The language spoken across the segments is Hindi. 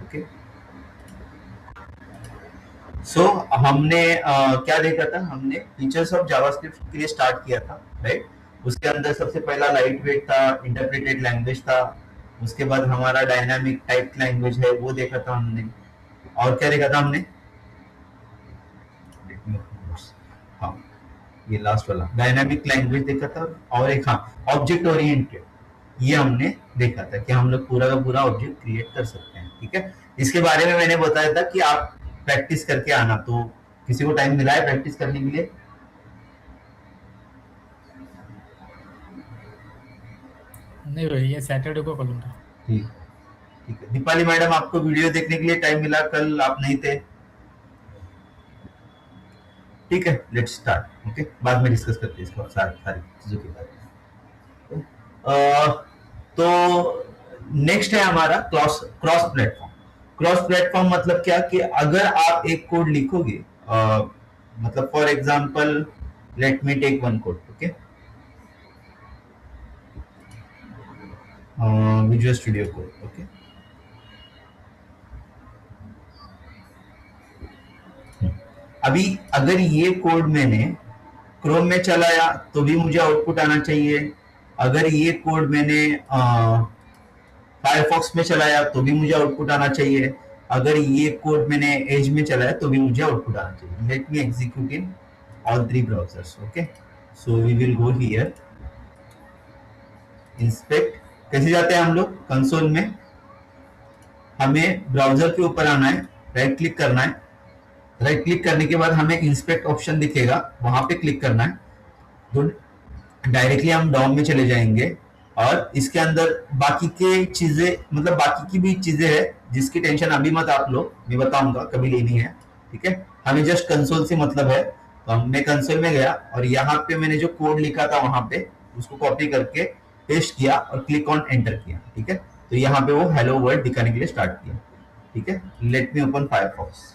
ओके। सो हमने क्या देखा था, हमने फीचर्स ऑफ जावास्क्रिप्ट के लिए स्टार्ट किया था, राइट। उसके अंदर सबसे पहला लाइट वेट था, इंटरप्रेटेड लैंग्वेज था। उसके बाद हमारा डायनामिक टाइप लैंग्वेज है वो देखा था हमने। और क्या देखा था हमने, हाँ ये लास्ट वाला डायनामिक लैंग्वेज देखा था। और एक हाँ ऑब्जेक्ट ओरिएंटेड, ये हमने देखा था कि हम लोग पूरा का पूरा ऑब्जेक्ट क्रिएट कर सकते हैं, ठीक है। इसके बारे में मैंने बताया था कि आप प्रैक्टिस करके आना, तो किसी को टाइम मिला है प्रैक्टिस करने के लिए? नहीं भाई, ये सैटरडे को करूँगा। ठीक, ठीक है। दीपाली मैडम, आपको वीडियो देखने के लिए टाइम मिला, कल आप नहीं थे, ठीक है। Let's start, okay. बाद में डिस्कस करते हैं इसको सारी सारी चीजों के बारे में। तो नेक्स्ट है हमारा cross cross platform. Cross platform मतलब क्या, कि अगर आप एक कोड लिखोगे, मतलब for example let me take one code, okay. Visual studio code, okay. अभी अगर ये कोड मैंने क्रोम में चलाया तो भी मुझे आउटपुट आना चाहिए। अगर ये कोड मैंने फायरफॉक्स में चलाया तो भी मुझे आउटपुट आना चाहिए। अगर ये कोड मैंने एज में चलाया तो भी मुझे आउटपुट आना चाहिए। Let me execute in all three browsers, okay. So we will go here, inspect. कैसे जाते हैं हम लोग कंसोल में, हमें ब्राउजर के ऊपर आना है, राइट क्लिक करना है। राइट क्लिक करने के बाद हमें इंस्पेक्ट ऑप्शन दिखेगा, वहां पे क्लिक करना है। तो डायरेक्टली हम डॉम में चले जाएंगे और इसके अंदर बाकी के चीजें, मतलब बाकी की भी चीजें है जिसकी टेंशन अभी मत आप लो, मैं बताऊंगा, कभी लेनी है, ठीक है। हमें जस्ट कंसोल से मतलब है। तो मैं कंसोल में गया और यहाँ पे मैंने जो कोड लिखा था वहां पे उसको कॉपी करके पेस्ट किया और क्लिक ऑन एंटर किया, ठीक है। तो यहाँ पे वो हेलो वर्ल्ड दिखाने के लिए स्टार्ट किया, ठीक है। Let me open Firefox.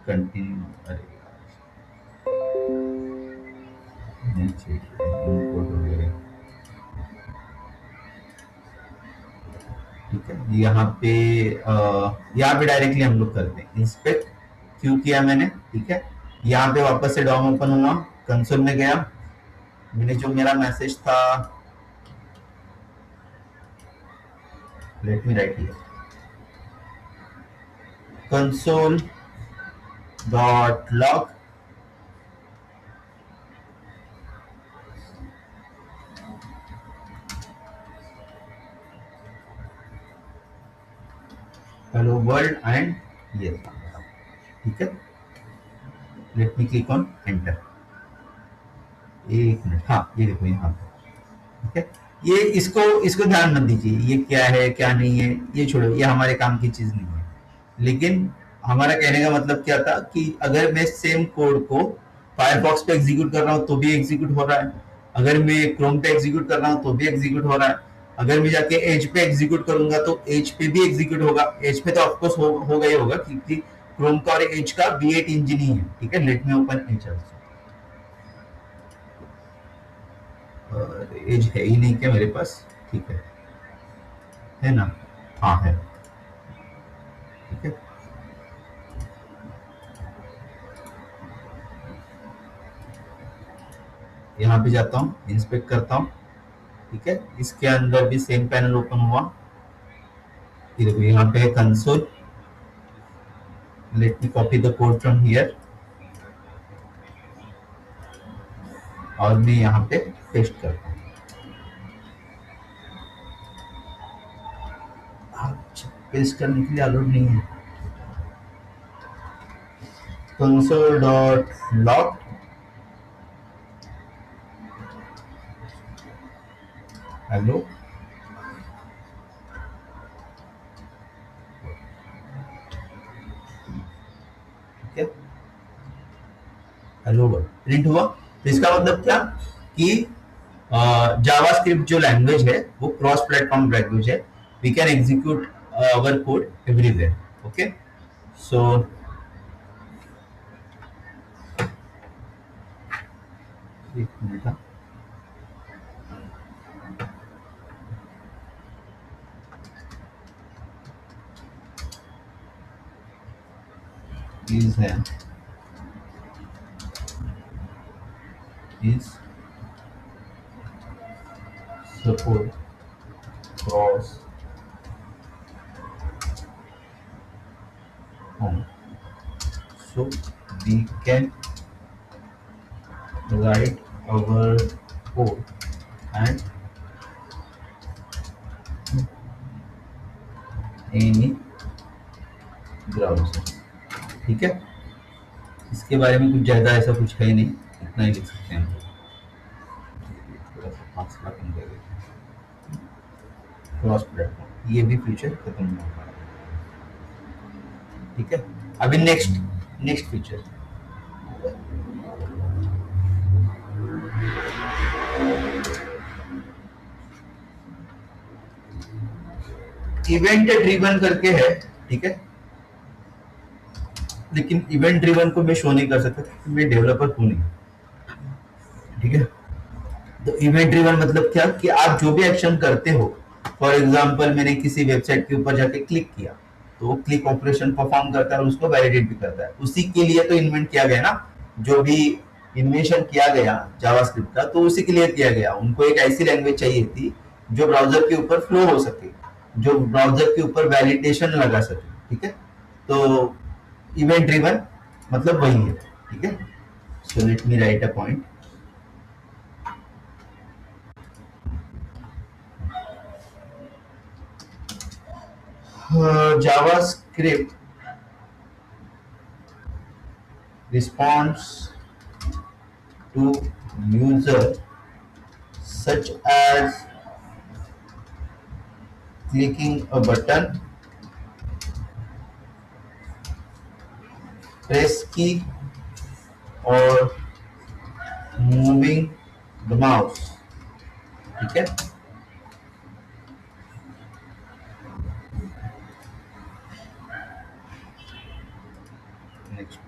Continue, अरे नीचे इंपोर्ट वगैरह, ठीक है। यहाँ पे डायरेक्टली हम लोग करते हैं इंस्पेक्ट, क्यों किया मैंने, ठीक है। यहाँ पे वापस से डॉम ओपन हुआ, कंसोल में गया, मैंने जो मेरा मैसेज था, let me right here, console dot log hello world and ये, ठीक है। Let me click on enter. एक मिनट, हाँ ये देखो यहाँ पे, ठीक है। ये इसको इसको ध्यान मत दीजिए, ये क्या है क्या नहीं है ये छोड़ो, ये हमारे काम की चीज नहीं है। लेकिन हमारा कहने का मतलब क्या था कि अगर मैं सेम कोड को फायरफॉक्स पे एग्जीक्यूट कर रहा हूँ तो भी एग्जीक्यूट हो रहा है, अगर मैं क्रोम पे एग्जीक्यूट कर रहा हूँ तो भी एग्जीक्यूट हो रहा है, अगर मैं जाके एज पे एग्जीक्यूट करूंगा तो एज पे भी एग्जीक्यूट होगा। एज पे तो ऑफकोर्स होगा ही होगा, क्योंकि क्रोम का और एज का V8 इंजन ही है, ठीक है। Let me open Edge also. Edge है ही नहीं क्या मेरे पास, ठीक है ना, हाँ है, ठीक है। यहाँ पे जाता हूँ, इंस्पेक्ट करता हूँ, ठीक है। इसके अंदर भी सेम पैनल ओपन हुआ, ये देखो यहाँ पे है console. Let me copy the code from here और मैं यहाँ पे पेस्ट करता हूँ। अच्छा, पेस्ट करने के लिए अलाउड नहीं है। कंसोल डॉट लॉग, हेलो, ठीक है, हेलो वर्ल्ड प्रिंट हुआ। तो इसका मतलब क्या, कि जावास्क्रिप्ट जो लैंग्वेज है वो क्रॉस प्लेटफॉर्म लैंग्वेज है। We can execute our code everywhere, okay. So एक मिनट, is है is support cross home, so we can write our code and any browser. ठीक है, इसके बारे में कुछ ज्यादा ऐसा कुछ है नहीं, इतना ही लिख सकते हैं हम लोग। थोड़ा सा फासला कम कर देते हैं। क्रॉस प्लेटफॉर्म, ये भी फीचर खत्म होगा। ठीक है, अभी नेक्स्ट फीचर इवेंट ड्रिवन करके है। ठीक है, लेकिन इवेंट ड्रिवन को मैं शो नहीं कर सकता क्योंकि मैं डेवलपर हूं नहीं। ठीक है, तो इवेंट ड्रिवन मतलब क्या कि आप जो भी एक्शन करते हो, फॉर एग्जांपल मैंने किसी वेबसाइट के ऊपर जाके क्लिक किया तो वो क्लिक ऑपरेशन परफॉर्म करता है और उसको वैलिडेट भी करता है। उसी के लिए तो इन्वेंट किया गया ना, जो भी इन्वेंशन किया गया जावास्क्रिप्ट का, तो उसी के लिए किया गया। उनको एक ऐसी लैंग्वेज चाहिए थी जो ब्राउजर के ऊपर फ्लो हो सके, जो ब्राउजर के ऊपर वैलिडेशन लगा सके। ठीक है, तो इवेंट ड्रिवन मतलब वही है। ठीक है, so let me right a point. JavaScript responds to user such as clicking a button, press key or moving the mouse. ठीक है, नेक्स्ट,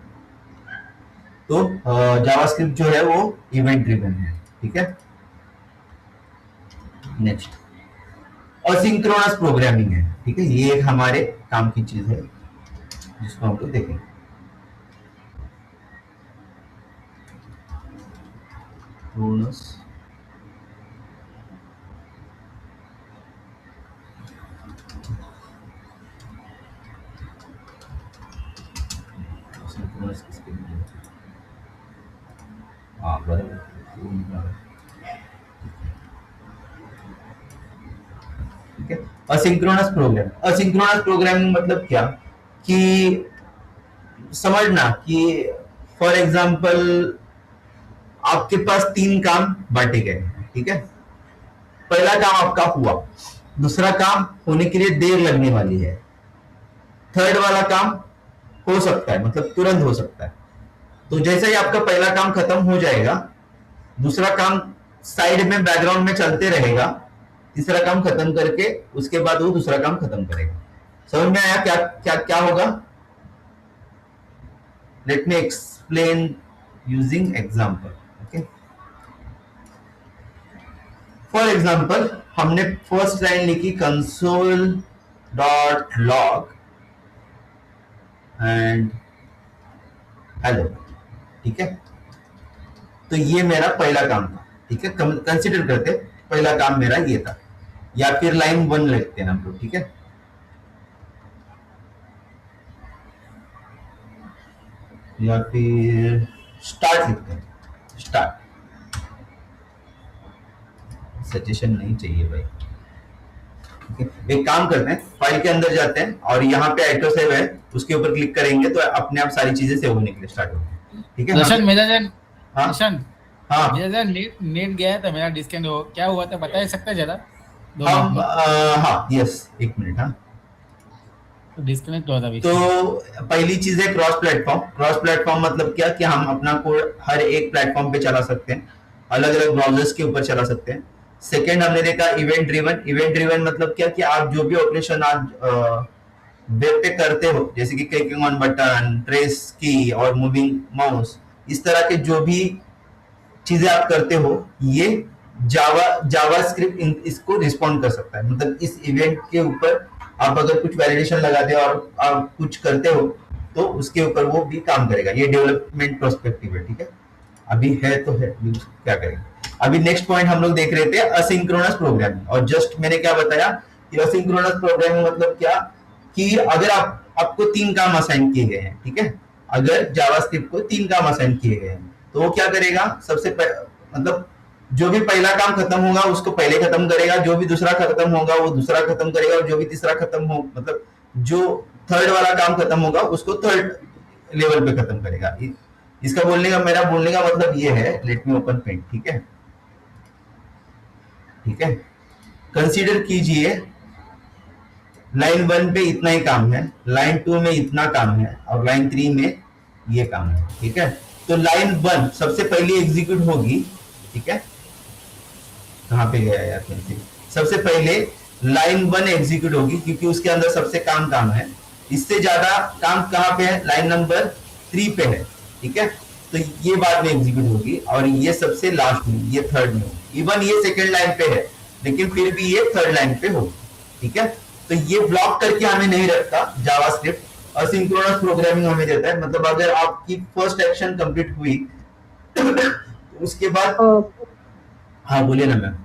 तो जावास्क्रिप्ट जो है वो इवेंट ड्रिवन है। ठीक है, नेक्स्ट असिंक्रोनस प्रोग्रामिंग है। ठीक है, ये एक हमारे काम की चीज है जिसको हम लोग देखेंगे। Cronus सिंक्रोनस किसके लिए? हाँ बराबर। ठीक है, असिंक्रोनस प्रोग्रामिंग मतलब क्या कि समझना कि फॉर एग्जांपल आपके पास 3 काम बांटे गए। ठीक है, पहला काम आपका हुआ, दूसरा काम होने के लिए देर लगने वाली है, थर्ड वाला काम हो सकता है, मतलब तुरंत हो सकता है। तो जैसे ही आपका पहला काम खत्म हो जाएगा, दूसरा काम साइड में बैकग्राउंड में चलते रहेगा, तीसरा काम खत्म करके उसके बाद वो दूसरा काम खत्म करेगा। समझ में आया क्या क्या क्या होगा? Let me explain using example. Okay, for example हमने फर्स्ट लाइन लिखी console dot log and hello. ठीक है, तो ये मेरा पहला काम था। ठीक है, कंसिडर करते पहला काम मेरा ये था, या फिर लाइन 1 लिखते हैं हम लोग। ठीक है, या फिर स्टार्ट लिखते हैं, स्टार्ट। सजेशन नहीं चाहिए भाई। ठीक है, एक काम करते हैं, फाइल के अंदर जाते हैं और यहाँ पे ऑटो सेव है, उसके ऊपर क्लिक करेंगे तो अपने आप सारी चीजें सेव होने के लिए स्टार्ट होगी। ठीक है, दर्शन मेरा जन हाँ दर्शन हाँ मेरा जन नेट गया था, मेरा डिस्कनेक्ट हो क्या हुआ था बता सकते हैं जरा? 2 हम मिनट में हाँ यस 1 मिनट। हाँ, तो डिस्कनेक्ट हुआ था बीच तो में। पहली चीज है क्रॉस प्लेटफॉर्म मतलब क्या कि हम अपना कोड हर एक प्लेटफॉर्म पे चला सकते हैं, अलग अलग ब्राउजर्स के ऊपर चला सकते हैं। सेकंड हमने देखा इवेंट ड्रिवन मतलब क्या कि आप जो भी ऑपरेशन आज वेब पे करते हो, जैसे कि क्लिकिंग ऑन बटन, प्रेस की और मूविंग माउस, इस तरह के जो भी चीजें आप करते हो, ये जावास्क्रिप्ट इसको रिस्पॉन्ड कर सकता है। मतलब इस इवेंट के ऊपर आप अगर कुछ वैलिडेशन लगाते हो और आप कुछ करते हो तो उसके ऊपर वो भी काम करेगा। ये डेवलपमेंट प्रोस्पेक्टिव है, ठीक है, अभी है तो है, अभी क्या करेंगे। अभी नेक्स्ट पॉइंट हम लोग देख रहे थे असिंक्रोनस प्रोग्रामिंग, और जस्ट मैंने क्या बताया कि असिंक्रोनस प्रोग्रामिंग मतलब क्या, कि अगर आपको 3 काम असाइन किए गए हैं, ठीक है, अगर जावास्क्रिप्ट को 3 काम असाइन किए गए हैं, तो वो क्या करेगा, मतलब जो भी पहला काम खत्म होगा उसको पहले खत्म करेगा, जो भी दूसरा खत्म होगा वो दूसरा खत्म करेगा, और जो भी तीसरा खत्म हो, मतलब जो थर्ड वाला काम खत्म होगा उसको थर्ड लेवल पे खत्म करेगा। इसका मेरा बोलने का मतलब ये है, लेट मी ओपन पेंट, ठीक है, ठीक है, कंसीडर कीजिए लाइन 1 पे इतना ही काम है, लाइन 2 में इतना काम है, और लाइन 3 में ये काम है, ठीक है। तो लाइन 1 सबसे पहले एग्जीक्यूट होगी, ठीक है, कहां पे गया यार कैसे, सबसे पहले लाइन 1 एग्जीक्यूट होगी क्योंकि उसके अंदर सबसे काम है। इससे ज्यादा काम कहां पे है, लाइन नंबर 3 पे है, ठीक है, तो ये बाद में एग्जीक्यूट होगी, और ये सबसे लास्ट में, ये थर्ड में होगी। इवन ये सेकंड लाइन पे है लेकिन फिर भी ये थर्ड लाइन पे होगी, ठीक है। तो ये ब्लॉक करके हमें नहीं रखता जावास्क्रिप्ट, असिंक्रोनस प्रोग्रामिंग हमें देता है, मतलब अगर आपकी फर्स्ट एक्शन कंप्लीट हुई उसके बाद, तो हाँ बोलिए ना मैम।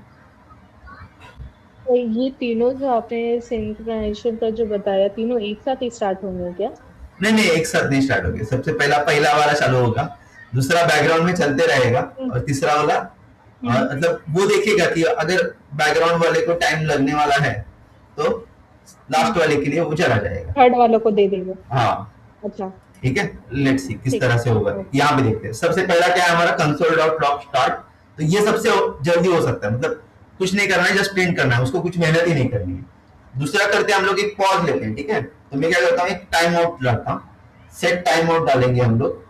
ये तीनों जो आपने सिंक्रोनाइजेशन का जो बताया, तीनों एक साथ ही स्टार्ट होंगे क्या? नहीं नहीं, एक साथ नहीं स्टार्ट होगी, सबसे पहला वाला चालू होगा, दूसरा बैकग्राउंड में चलते रहेगा, हम्म, और तीसरा वाला हम्म। मतलब वो देखेगा कि अगर बैकग्राउंड वाले को टाइम लगने वाला है तो लास्ट वाले के लिए वो चला जाएगा। थर्ड वालों को दे देंगे। हाँ अच्छा। ठीक है, लेट्स सी किस ठीक तरह है। से होगा, ओके। यहाँ पे देखते हैं। सबसे पहला क्या है हमारा, कंसोल डॉट लॉग स्टार्ट, तो ये सबसे जल्दी हो सकता है, मतलब कुछ नहीं करना है, जस्ट प्रिंट करना है, उसको कुछ मेहनत ही नहीं करनी है। दूसरा करते हैं हम लोग, एक पॉज लेते हैं, ठीक है, तो मैं क्या करता हूँ, एक टाइम आउट लाता हूँ, सेट टाइम आउट डालेंगे हम लोग।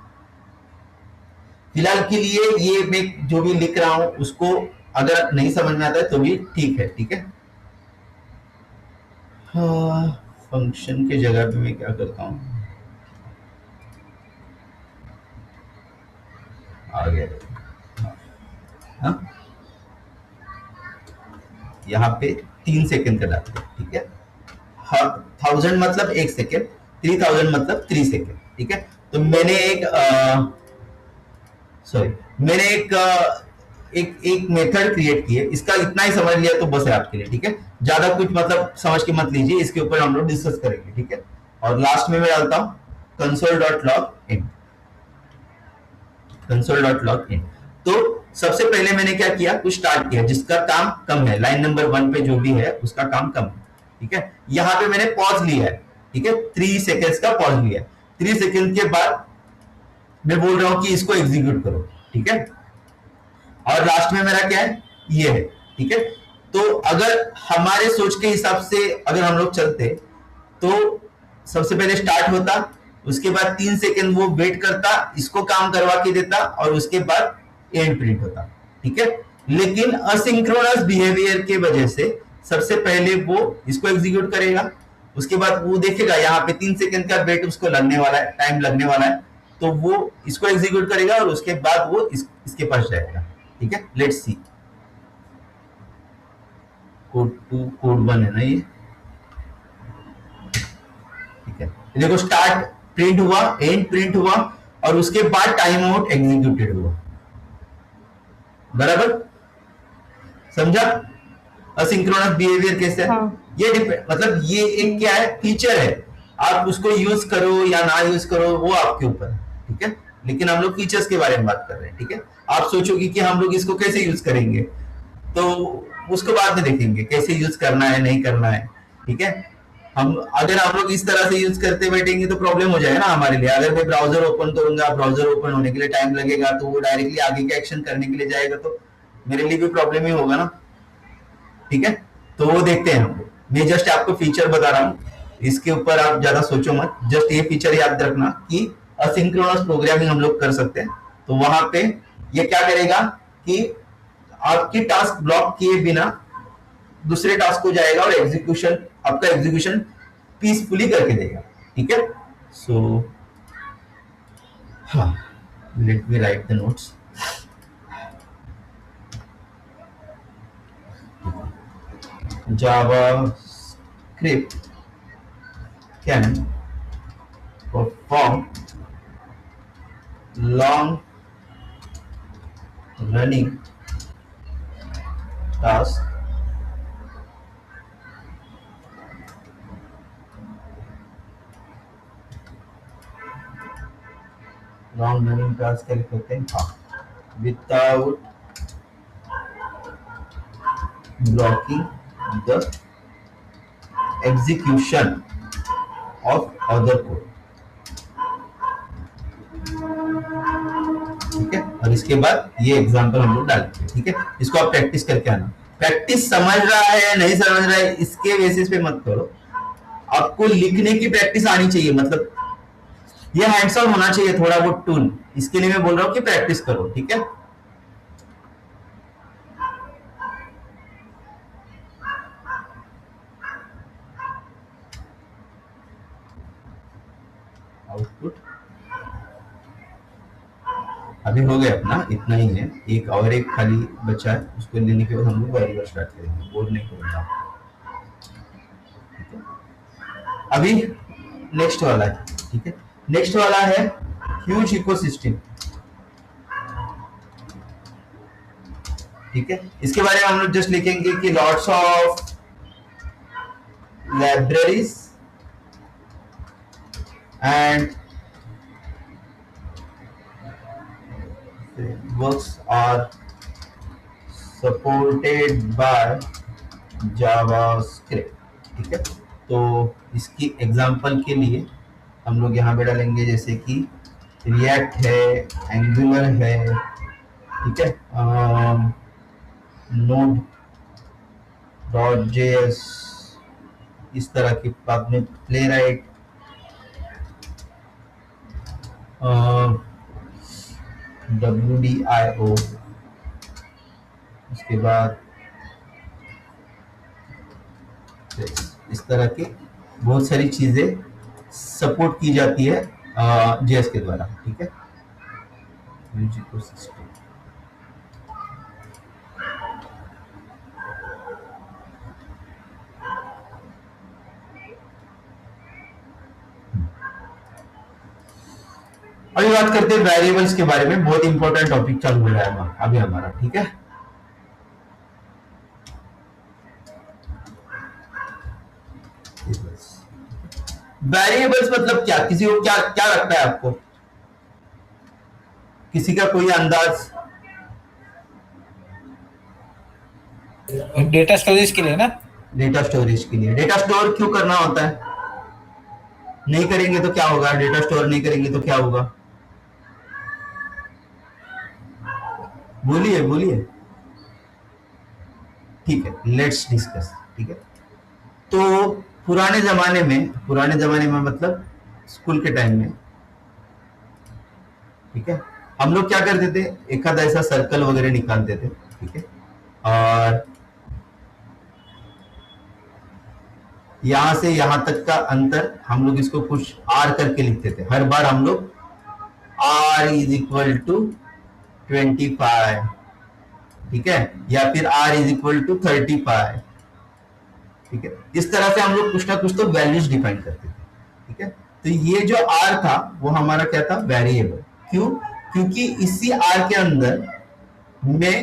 फिलहाल के लिए ये मैं जो भी लिख रहा हूं उसको अगर नहीं समझ में आता है तो भी ठीक है, ठीक है। हाँ, फंक्शन के जगह पे मैं क्या करता हूँ, आ गया, हाँ, यहाँ पे 3 सेकंड का डालते हैं, ठीक है, 1000 मतलब 1 सेकंड, 3000 मतलब 3 सेकंड, ठीक है। तो मैंने एक मेथड क्रिएट की है, इसका इतना ही समझ लिया तो बस है आपके लिए, ठीक है, ज्यादा कुछ मतलब समझ के मत लीजिए, इसके ऊपर हम लोग डिस्कस करेंगे, ठीक है। और लास्ट में मैं डालता हूं console.log console.log इन। तो सबसे पहले मैंने क्या किया, कुछ स्टार्ट किया जिसका काम कम है, लाइन नंबर 1 पे जो भी है उसका काम कम है, ठीक है। यहाँ पे मैंने पॉज लिया है, ठीक है, 3 सेकेंड्स का पॉज लिया है। 3 सेकेंड के बाद मैं बोल रहा हूं कि इसको एग्जीक्यूट करो, ठीक है, और लास्ट में मेरा क्या है, ये है, ठीक है। तो अगर हमारे सोच के हिसाब से अगर हम लोग चलते तो सबसे पहले स्टार्ट होता, उसके बाद 3 सेकंड वो वेट करता, इसको काम करवा के देता, और उसके बाद एंड प्रिंट होता, ठीक है। लेकिन असिंक्रोनस बिहेवियर के वजह से सबसे पहले वो इसको एग्जीक्यूट करेगा, उसके बाद वो देखेगा यहाँ पे 3 सेकंड का वेट उसको लगने वाला है, टाइम लगने वाला है, तो वो इसको एग्जीक्यूट करेगा, और उसके बाद वो इसके पास जाएगा, ठीक है। लेट्स सी, कोड 1 है ना ये, ठीक है। देखो स्टार्ट प्रिंट हुआ, एंड प्रिंट हुआ, और उसके बाद टाइम आउट एग्जीक्यूटेड हुआ, बराबर समझा असिंक्रोनस बिहेवियर कैसे है। हाँ। ये मतलब ये एक क्या है, फीचर है, आप उसको यूज करो या ना यूज करो वो आपके ऊपर है, ठीक है। लेकिन हम लोग फीचर्स के बारे में बात कर रहे हैं, ठीक है। आप सोचोगे कि हम लोग इसको कैसे यूज करेंगे, तो उसको बाद में देखेंगे कैसे यूज करना है नहीं करना है, ठीक है। अगर आप लोग इस तरह से यूज करते बैठेंगे तो प्रॉब्लम हो जाएगा ना हमारे लिए। अगर मैं ब्राउजर ओपन करूंगा, ब्राउजर ओपन होने के लिए टाइम लगेगा, तो वो डायरेक्टली आगे के एक्शन करने के लिए जाएगा, तो मेरे लिए भी प्रॉब्लम ही होगा ना, ठीक है। तो वो देखते हैं हम लोग, मैं जस्ट आपको फीचर बता रहा हूँ, इसके ऊपर आप ज्यादा सोचो मत, जस्ट ये फीचर याद रखना कि असिंक्रोनस प्रोग्रामिंग हम लोग कर सकते हैं। तो वहां पे ये क्या करेगा कि आपकी टास्क ब्लॉक किए बिना दूसरे टास्क को जाएगा, और एग्जीक्यूशन, आपका एग्जीक्यूशन पीसफुली करके देगा, ठीक है। सो हाँ, let me right the notes. JavaScript can perform long running task long running task क्या लिखते हैं, हाँ, without blocking the execution of other code। ठीक है, और इसके बाद ये एग्जांपल हम लोग डालते हैं। ठीक है, इसको आप प्रैक्टिस करके आना। प्रैक्टिस समझ रहा है नहीं समझ रहा है इसके बेसिस पे मत करो, आपको लिखने की प्रैक्टिस आनी चाहिए। मतलब ये हैंड्स ऑन होना चाहिए थोड़ा बहुत टूल, इसके लिए मैं बोल रहा हूँ कि प्रैक्टिस करो। ठीक है, आउटपुट अभी हो गया अपना, इतना ही है। एक और एक खाली बचा है, उसको लेने के बाद हम लोग वेरिएबल स्टार्ट करेंगे। बोर नहीं करूंगा। अभी नेक्स्ट वाला है। ठीक है, नेक्स्ट वाला है ह्यूज इकोसिस्टम। ठीक है, इसके बारे में हम लोग जस्ट लिखेंगे कि lots of libraries and works are supported by JavaScript। ठीक है, तो इसकी एग्जांपल के लिए हम लोग यहाँ पे डालेंगे जैसे कि रिएक्ट है, एंगुलर है, ठीक है, नोड डॉट जेएस, इस तरह की बाद में प्लेराइट, WDIO, उसके बाद इस तरह की बहुत सारी चीजें सपोर्ट की जाती है जेएस के द्वारा। ठीक है, अभी बात करते हैं वेरिएबल्स के बारे में। बहुत इंपॉर्टेंट टॉपिक चालू हो रहा है अभी हमारा। ठीक है, वेरिएबल्स मतलब क्या, किसी को क्या क्या लगता है आपको, किसी का कोई अंदाज? डेटा स्टोरेज के लिए ना, डेटा स्टोरेज के लिए। डेटा स्टोर क्यों करना होता है? नहीं करेंगे तो क्या होगा? डेटा स्टोर नहीं करेंगे तो क्या होगा? बोलिए बोलिए। ठीक है, लेट्स डिस्कस। ठीक है, तो पुराने जमाने में मतलब स्कूल के टाइम में, ठीक है, हम लोग क्या करते थे, एक आधा ऐसा सर्कल वगैरह निकालते थे। ठीक है, और यहां से यहां तक का अंतर हम लोग इसको कुछ आर करके लिखते थे। हर बार हम लोग r इज इक्वल टू 25, ठीक है, या फिर r इज इक्वल टू 35। ठीक है, इस तरह से हम लोग कुछ ना कुछ तो वैल्यूज डिफाइन करते थे। ठीक है, तो ये जो r था वो हमारा क्या था, वेरिएबल। क्यों? क्योंकि इसी r के अंदर मैं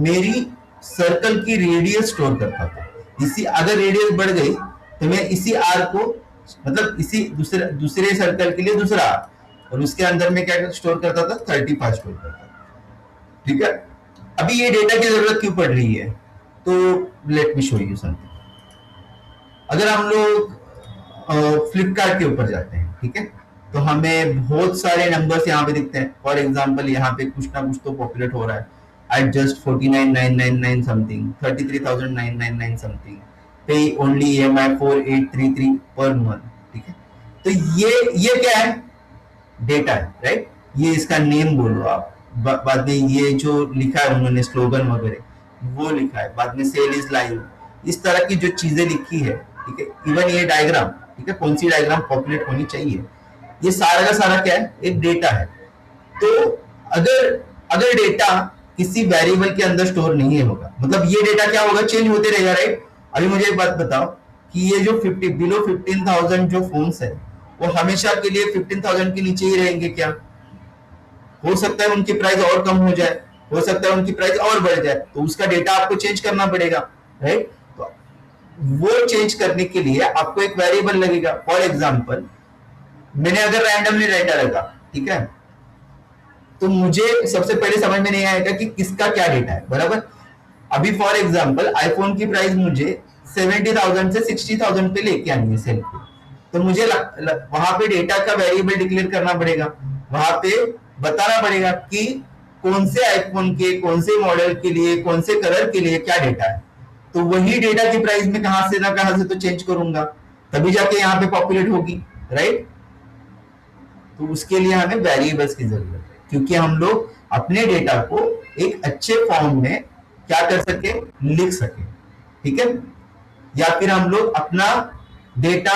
मेरी सर्कल की रेडियस स्टोर करता था। इसी अगर रेडियस बढ़ गई तो मैं इसी r को, मतलब इसी दूसरे सर्कल के लिए दूसरा r, और उसके अंदर में क्या स्टोर करता था, 35 स्टोर करता था। ठीक है, अभी ये डेटा की जरूरत क्यों पड़ रही है, तो let me show you something. अगर हम लोग फ्लिपकार्ट के ऊपर जाते हैं, ठीक है, तो हमें बहुत सारे नंबर्स यहाँ पे दिखते हैं। फॉर एग्जांपल यहाँ पे कुछ ना कुछ तो पॉपुलेट हो रहा है, at just 49,999 something, 33,999 something, pay only EMI 4833 per month। ठीक है, तो ये क्या है, डेटा है, राइट। ये इसका नेम बोलो आप, बाद में ये जो लिखा है उन्होंने स्लोगन वगैरह वो लिखा है, बाद में सेल इज लाइव, इस तरह की जो चीजें लिखी है। ठीक है, इवन ये डायग्राम, ठीक है, कौन सी डायग्राम पॉपुलेट होनी चाहिए, ये सारा का सारा क्या है, एक डेटा है। तो अगर डेटा किसी वेरिएबल के अंदर स्टोर नहीं होगा, मतलब ये डेटा क्या होगा, चेंज होते रहेगा, राइट। अभी मुझे एक बात बताओ कि ये जो 50 बिलो 15,000 जो फोन्स है वो हमेशा के लिए 15,000 के नीचे ही रहेंगे क्या? हो सकता है उनकी प्राइस और कम हो जाए, हो सकता है उनकी प्राइस और बढ़ जाए, तो उसका डेटा आपको चेंज करना पड़ेगा, राइट? तो वो चेंज करने के लिए आपको एक वेरिएबल लगेगा। फॉर एग्जांपल मैंने अगर रैंडमली डेटा रखा, ठीक है, तो मुझे सबसे पहले समझ में नहीं आएगा कि किसका क्या डेटा है, बराबर? अभी फॉर एग्जांपल आईफोन की प्राइस मुझे 70,000 से 60,000 पे लेके आनी है सेल पे, तो मुझे वहां पे डेटा का वेरिएबल डिक्लेयर करना पड़ेगा, वहां पे बताना पड़ेगा कि कौन से आईफोन के कौन से मॉडल के लिए कौन से कलर के लिए क्या डेटा है। तो वही डेटा की प्राइस में कहां से ना कहां से तो चेंज करूंगा, तभी जाके यहाँ पे पॉपुलेट होगी, राइट? तो उसके लिए हमें वेरिएबल्स की जरूरत है, क्योंकि हम लोग अपने डेटा को एक अच्छे फॉर्म में क्या कर सके, लिख सके, ठीक है? या फिर हम लोग अपना डेटा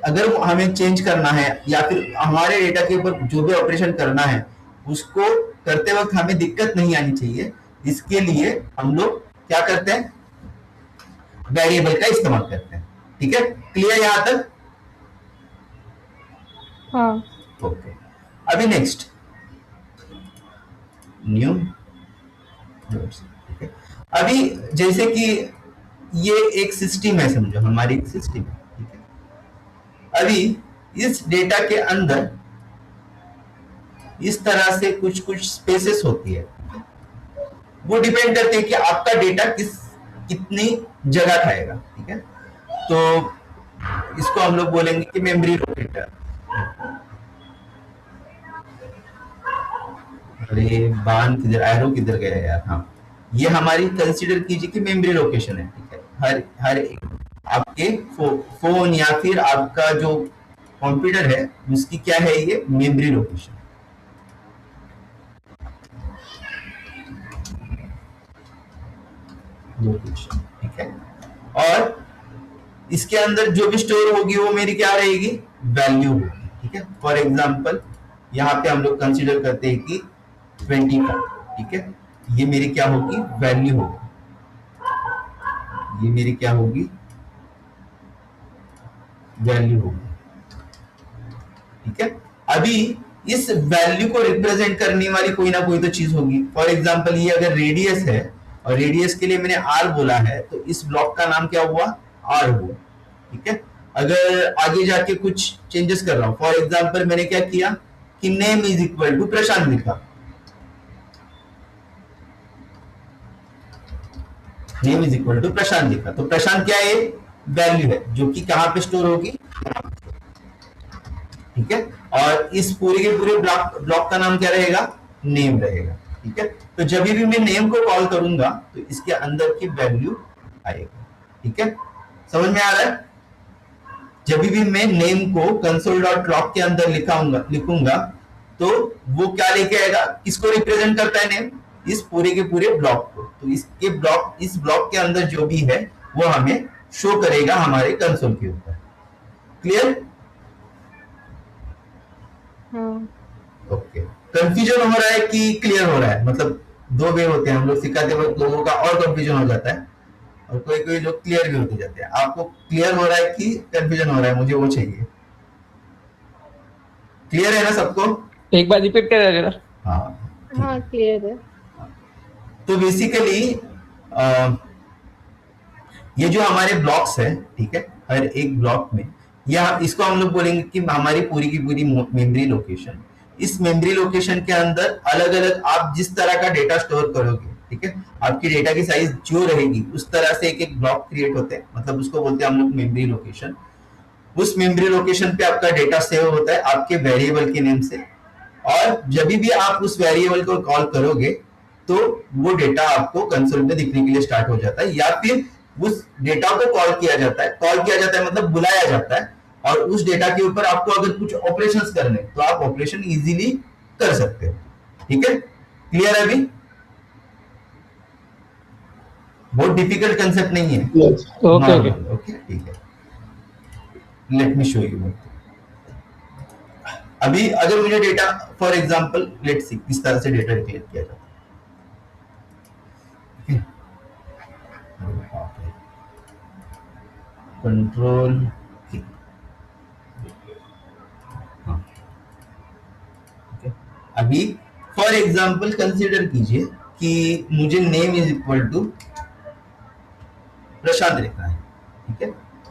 अगर हमें चेंज करना है या फिर हमारे डेटा के ऊपर जो भी ऑपरेशन करना है उसको करते वक्त हमें दिक्कत नहीं आनी चाहिए, इसके लिए हम लोग क्या करते हैं, वेरिएबल का इस्तेमाल करते हैं। ठीक है, क्लियर यहां तक? हाँ। ओके, अभी नेक्स्ट न्यू, ठीक है। अभी जैसे कि ये एक सिस्टम है, समझो हमारी एक सिस्टम है, ठीक है। अभी इस डेटा के अंदर इस तरह से कुछ कुछ स्पेसेस होती है, वो डिपेंड करते हैं कि आपका डेटा कितनी जगह खाएगा, ठीक है। तो इसको हम लोग बोलेंगे कि मेमोरी लोकेटर। अरे बान किधर, एरो किधर गया यार? हाँ, ये हमारी कंसीडर कीजिए कि मेमोरी लोकेशन है, ठीक है। हर हर एक आपके फोन या फिर आपका जो कंप्यूटर है उसकी क्या है, ये मेमोरी लोकेशन। ठीक है, और इसके अंदर जो भी स्टोर होगी वो मेरी क्या रहेगी, वैल्यू होगी, ठीक है। फॉर एग्जांपल यहाँ पे हम लोग कंसीडर करते हैं कि 20 का, ठीक है, ये मेरी क्या होगी, वैल्यू होगी, ये मेरी क्या होगी, वैल्यू होगी, ठीक है। अभी इस वैल्यू को रिप्रेजेंट करने वाली कोई ना कोई तो चीज होगी। फॉर एग्जांपल ये अगर रेडियस है और रेडियस के लिए मैंने आर बोला है, तो इस ब्लॉक का नाम क्या हुआ, आर हुआ, ठीक है। अगर आगे जाके कुछ चेंजेस कर रहा हूं, फॉर एग्जांपल मैंने क्या किया कि नेम इज इक्वल टू प्रशांत लिखा, नेम इज इक्वल टू प्रशांत लिखा, तो प्रशांत क्या है, वैल्यू है जो कि कहां पे स्टोर होगी, ठीक है। और इस पूरे के पूरे ब्लॉक का नाम क्या रहेगा, नेम रहेगा, ठीक है। तो जब भी मैं नेम को कॉल करूंगा तो इसके अंदर की वैल्यू आएगा, ठीक है। समझ में आ रहा है? जब भी मैं नेम को console.log के अंदर लिखूंगा तो वो क्या लेके आएगा, किसको रिप्रेजेंट करता है नेम, इस पूरे के पूरे ब्लॉक को। तो इस ब्लॉक के अंदर जो भी है वो हमें शो करेगा हमारे कंसोल के ऊपर। क्लियर? हाँ। ओके, कंफ्यूजन हो रहा है कि क्लियर हो रहा है? मतलब दो वे होते हैं, हम लोग सिखाते वक्त लोगों का और कंफ्यूजन हो जाता है और कोई कोई लोग क्लियर भी होते जाते हैं। आपको क्लियर हो रहा है कि कंफ्यूजन हो रहा है? मुझे वो चाहिए। क्लियर है ना सबको? एक बार रिपीट कर जरा। हाँ, हाँ क्लियर है। तो बेसिकली ये जो हमारे ब्लॉक्स है, ठीक है, हर एक ब्लॉक में या इसको हम लोग बोलेंगे कि हमारी पूरी की पूरी मेमोरी लोकेशन। इस मेमोरी लोकेशन के अंदर अलग अलग आप जिस तरह का डेटा स्टोर करोगे, ठीक है, आपकी डेटा की साइज जो रहेगी उस तरह से एक एक ब्लॉक क्रिएट होते हैं, मतलब उसको बोलते हैं हम लोग मेमोरी लोकेशन। उस मेमोरी लोकेशन पे आपका डेटा सेव होता है आपके वेरिएबल के नेम से, और जब भी आप उस वेरिएबल को कॉल करोगे तो वो डेटा आपको कंसोल में दिखने के लिए स्टार्ट हो जाता है, या फिर उस डेटा को कॉल किया जाता है। कॉल किया जाता है मतलब बुलाया जाता है, और उस डेटा के ऊपर आपको अगर कुछ ऑपरेशंस करने तो आप ऑपरेशन इजीली कर सकते हो, ठीक है। क्लियर है? अभी बहुत डिफिकल्ट कंसेप्ट नहीं है, ओके ओके। ओके, ठीक है। Let me show you. अभी अगर मुझे data for example let's see किस तरह से डेटा डिक्लेयर किया जाता है, कंट्रोल, अभी फॉर एग्जाम्पल कंसिडर कीजिए कि मुझे नेम इज इक्वल टू प्रशांत लिखना है, ठीक है।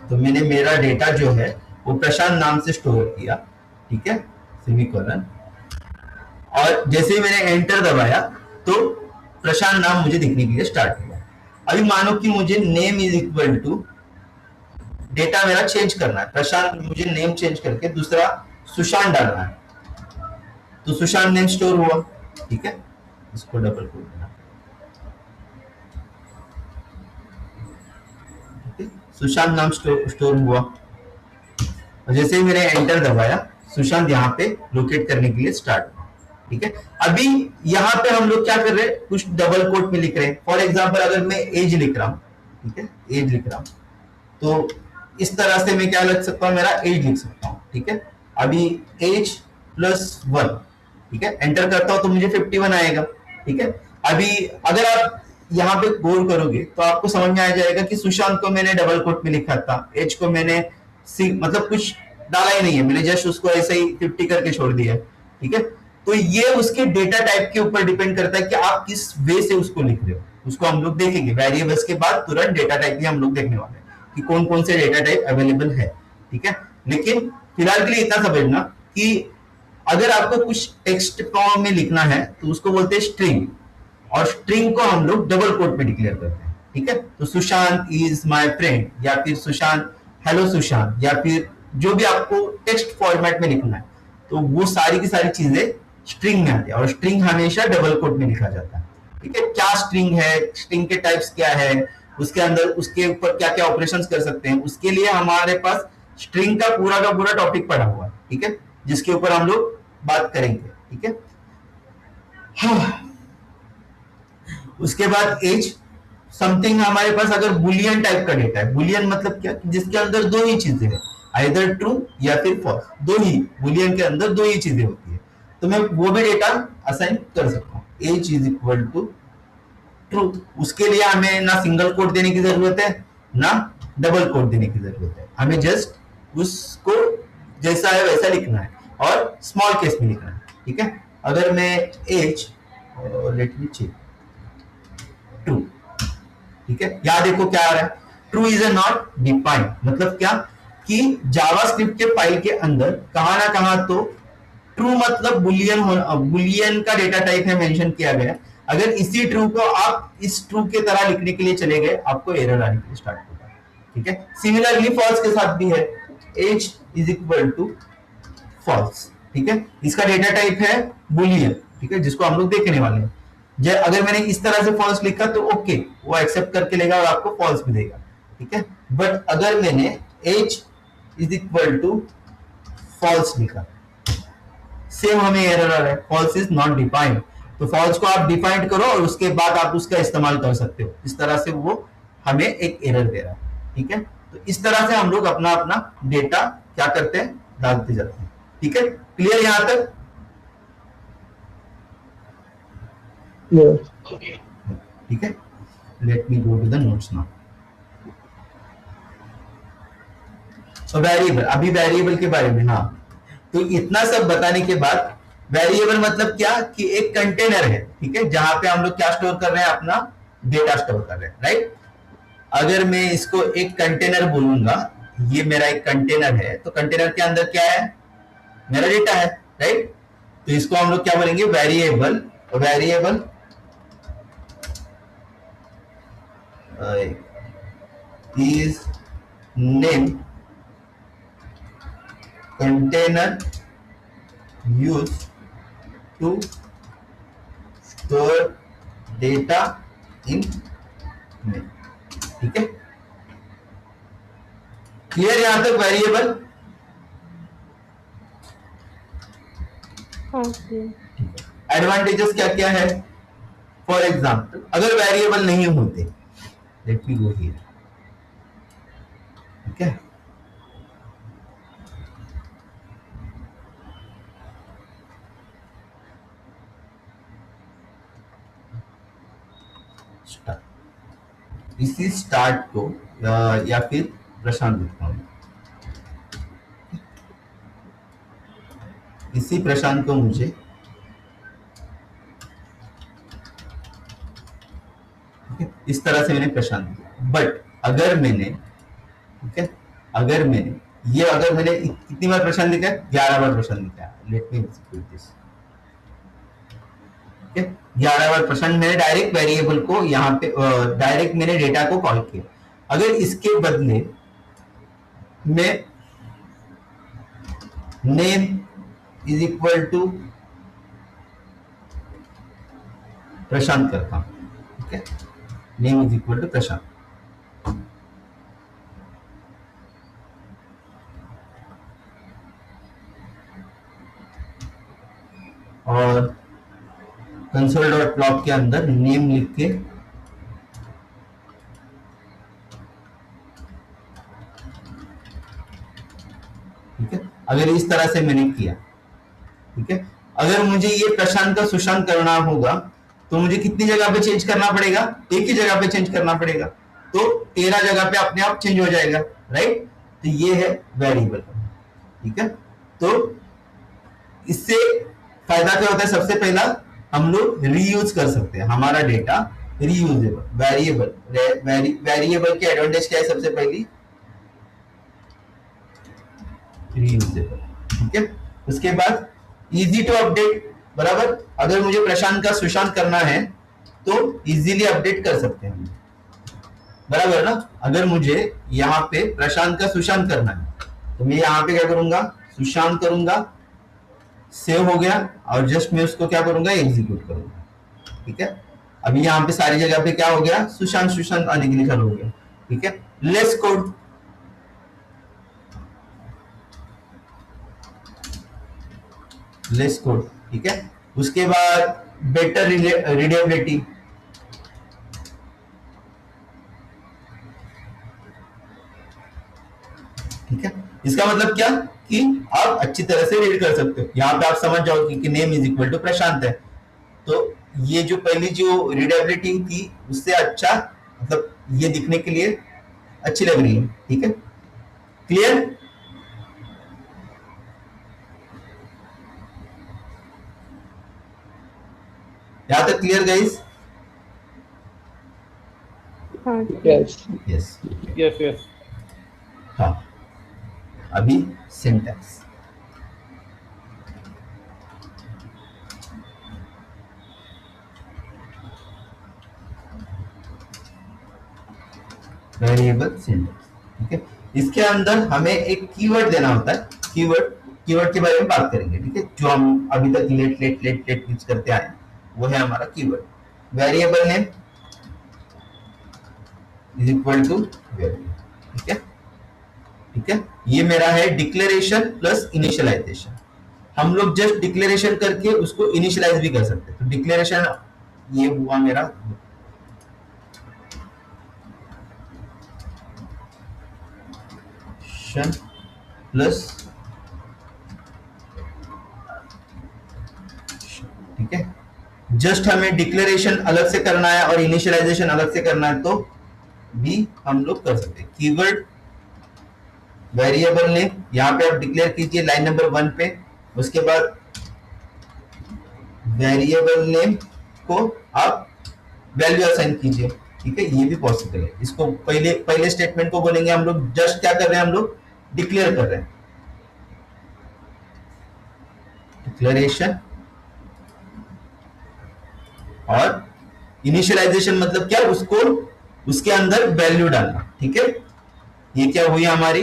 तो मैंने मेरा डेटा जो है वो प्रशांत नाम से स्टोर किया, ठीक है, सेमीकोलन। और जैसे ही मैंने एंटर दबाया तो प्रशांत नाम मुझे दिखने के लिए स्टार्ट हुआ। अभी मानो कि मुझे name is equal to data मेरा चेंज करना है, प्रशांत मुझे नेम चेंज करके दूसरा सुशांत डालना है। तो सुशांत नेम स्टोर हुआ, ठीक है, इसको डबल कोट देना, ठीक है? सुशांत नाम स्टोर हुआ और जैसे ही मैंने एंटर दबाया सुशांत यहाँ पे लोकेट करने के लिए स्टार्ट हुआ, ठीक है। अभी यहाँ पे हम लोग क्या कर रहे हैं, कुछ डबल कोट में लिख रहे हैं। फॉर एग्जाम्पल अगर मैं एज लिख रहा हूँ, ठीक है, एज लिख रहा हूँ, तो इस तरह से मैं क्या लिख सकता हूँ, मेरा एज लिख सकता हूँ, ठीक है। अभी एज प्लस 1, ठीक है, एंटर करता हूं तो मुझे 51 आएगा, ठीक है। अभी अगर आप यहाँ पे गौर करोगे तो आपको समझ में आ जाएगा कि सुशांत को मैंने डबल कोट में लिखा था, एज को मैंने मतलब कुछ डाला ही नहीं है, मैंने जस्ट उसको ऐसे ही 50 करके छोड़ दिया है, ठीक है। तो ये उसके डेटा टाइप के ऊपर डिपेंड करता है कि आप किस वे से उसको लिख रहे हो, उसको हम लोग देखेंगे। वेरिएबल्स के बाद तुरंत डेटा टाइप भी हम लोग देखने वाले हैं कि कौन कौन से डेटा टाइप अवेलेबल है, ठीक है। लेकिन फिलहाल के लिए इतना समझना कि अगर आपको कुछ टेक्स्ट फॉर्म में लिखना है तो उसको बोलते हैं स्ट्रिंग, और स्ट्रिंग को हम लोग डबल कोट में डिक्लेयर करते हैं, ठीक है। तो सुशांत इज माय फ्रेंड, या फिर सुशांत हेलो सुशांत, या फिर जो भी आपको टेक्स्ट फॉर्मेट में लिखना है, तो वो सारी की सारी चीजें स्ट्रिंग में आती है, और स्ट्रिंग हमेशा डबल कोट में लिखा जाता है, ठीक है। क्या स्ट्रिंग है, स्ट्रिंग के टाइप्स क्या है, उसके अंदर उसके ऊपर क्या क्या ऑपरेशंस कर सकते हैं, उसके लिए हमारे पास स्ट्रिंग का पूरा टॉपिक पढ़ा हुआ है, ठीक है, जिसके ऊपर हम लोग बात करेंगे, ठीक है। हाँ। उसके बाद एज समथिंग हमारे पास अगर बुलियन टाइप का डेटा है, बुलियन मतलब क्या, जिसके अंदर दो ही चीजें हैं, आइदर ट्रू या फिर फॉल्स, दो ही, बुलियन के अंदर दो ही चीजें होती है, तो मैं वो भी डेटा असाइन कर सकता हूँ। Age is equal to truth, उसके लिए हमें ना सिंगल कोट देने की जरूरत है ना डबल कोट देने की जरूरत है, हमें जस्ट उसको जैसा है वैसा लिखना है और स्मॉल केस में लिखना है, ठीक है। अगर मैं age let me check true, ठीक है, यहां देखो क्या आ रहा है, true is a not defined, मतलब क्या कि जावास्क्रिप्ट के फाइल के अंदर कहां ना कहां तो ट्रू मतलब बुलियन बुलियन का डेटा टाइप है मेंशन किया गया। अगर इसी ट्रू को आप इस ट्रू के तरह लिखने के लिए चले गए, आपको एरर आने के लिए स्टार्ट होगा, ठीक है। सिमिलरली फॉल्स के साथ भी है, age is equal to false, ठीक है, इसका डेटा टाइप है बुलियन, ठीक है, जिसको हम लोग देखने वाले हैं। अगर मैंने इस तरह से फॉल्स लिखा तो ओके, वो एक्सेप्ट करके लेगा और आपको फॉल्स भी देगा, ठीक है। बट अगर मैंने age is equal to false लिखा, सेम हमें एरर आ रहा है, फॉल्स इज नॉट डिफाइंड। तो फॉल्स को आप डिफाइंड करो और उसके बाद आप उसका इस्तेमाल कर सकते हो, इस तरह से वो हमें एक एरर दे रहा है, ठीक है। तो इस तरह से हम लोग अपना अपना डेटा क्या करते हैं, डालते जाते हैं, ठीक है। क्लियर यहां तक? ठीक है, let me go to the notes now. तो वेरिएबल, अभी वेरिएबल के बारे में, हाँ, तो इतना सब बताने के बाद वेरिएबल मतलब क्या कि एक कंटेनर है, ठीक है, जहां पे हम लोग क्या स्टोर कर रहे हैं, अपना डेटा स्टोर कर रहे हैं, राइट। अगर मैं इसको एक कंटेनर बोलूंगा, ये मेरा एक कंटेनर है, तो कंटेनर के अंदर क्या है, मेरा डेटा है, राइट। तो इसको हम लोग क्या बोलेंगे, variable. Variable is name container used to store data in name, ठीक है। क्लियर यहां तक वेरिएबल? एडवांटेजेस क्या क्या है? फॉर एग्जाम्पल अगर वेरिएबल नहीं होते, लेट मी गो हियर, ठीक है, इसी स्टार्ट को या फिर प्रशांत लिखता हूं, इसी प्रशांत को मुझे ठीक है, इस तरह से मैंने प्रशांत दिया। बट अगर मैंने, ठीक है, अगर मैंने कितनी बार प्रशांत लिखा है? 11 बार प्रशांत लिखा है। Let me execute this. ठीक है, 11 बार प्रशांत, मैंने डायरेक्ट वेरिएबल को यहाँ पे डायरेक्ट मैंने डेटा को कॉल किया। अगर इसके बदले मैं नेम इज इक्वल टू प्रशांत करता हूं, ठीक है, नेम इज इक्वल टू प्रशांत, और कंसोल डॉट लॉग के अंदर नेम लिख के ठीक है, अगर इस तरह से मैंने किया, ठीक है, अगर मुझे ये प्रशांत का सुशांत करना होगा तो मुझे कितनी जगह पे चेंज करना पड़ेगा? एक ही जगह पे चेंज करना पड़ेगा, तो 13 जगह पे अपने आप चेंज हो जाएगा, राइट। तो ये है वेरिएबल, ठीक है। तो इससे फायदा क्या होता है? सबसे पहला हम लोग रीयूज कर सकते हैं, हमारा डेटा रीयूजेबल। वेरिएबल की एडवांटेज क्या है? सबसे पहली रीयूजेबल, ठीक है। उसके बाद इजी टू अपडेट, बराबर। अगर मुझे प्रशांत का सुशांत करना है तो इजीली अपडेट कर सकते हैं, बराबर ना। अगर मुझे यहाँ पे प्रशांत का सुशांत करना है तो मैं यहाँ पे क्या करूंगा? सुशांत करूंगा, सेव हो गया, और जस्ट मैं उसको क्या करूंगा? एग्जीक्यूट करूंगा, ठीक है। अभी यहाँ पे सारी जगह पे क्या हो गया? सुशांत सुशांत आने के लिए चालू हो गया, ठीक है। लेस कोड, लेस कोड, ठीक है। उसके बाद बेटर रीडेबिलिटी, ठीक है। इसका मतलब क्या कि आप अच्छी तरह से रीड कर सकते हो। यहाँ पे आप समझ जाओ कि नेम इज इक्वल टू प्रशांत है, तो ये जो पहली जो रीडेबिलिटी थी उससे अच्छा, मतलब ये दिखने के लिए अच्छी लग रही है, ठीक है। क्लियर? यहां तक क्लियर गाइस? हाँ यस यस। Yes yes. हाँ, अभी सिंटैक्स, वेरिएबल सिंटैक्स, ठीक है। इसके अंदर हमें एक कीवर्ड देना होता है। कीवर्ड के बारे में बात करेंगे, ठीक है, जो हम अभी तक लेट यूज करते आए, वो है हमारा keyword. Variable name is equal two variable, ठीक है, ठीक है। ये मेरा है डिक्लेरेशन प्लस इनिशियलाइजेशन। हम लोग जस्ट डिक्लेरेशन करके उसको इनिशियलाइज भी कर सकते हैं। तो डिक्लेरेशन ये हुआ मेरा, प्लस, ठीक है। जस्ट हमें डिक्लेरेशन अलग से करना है और इनिशियलाइजेशन अलग से करना है तो भी हम लोग कर सकते हैं। कीवर्ड वेरिएबल नेम, यहां पे आप डिक्लेयर कीजिए लाइन नंबर 1 पे। उसके बाद वेरिएबल नेम को आप वैल्यू असाइन कीजिए, ठीक है। ये भी पॉसिबल है। इसको पहले स्टेटमेंट को बोलेंगे हम लोग, जस्ट क्या कर रहे हैं? हम लोग डिक्लेयर कर रहे हैं, डिक्लेरेशन। और इनिशियलाइजेशन मतलब क्या? उसको उसके अंदर वैल्यू डालना, ठीक है। ये क्या हुई हमारी?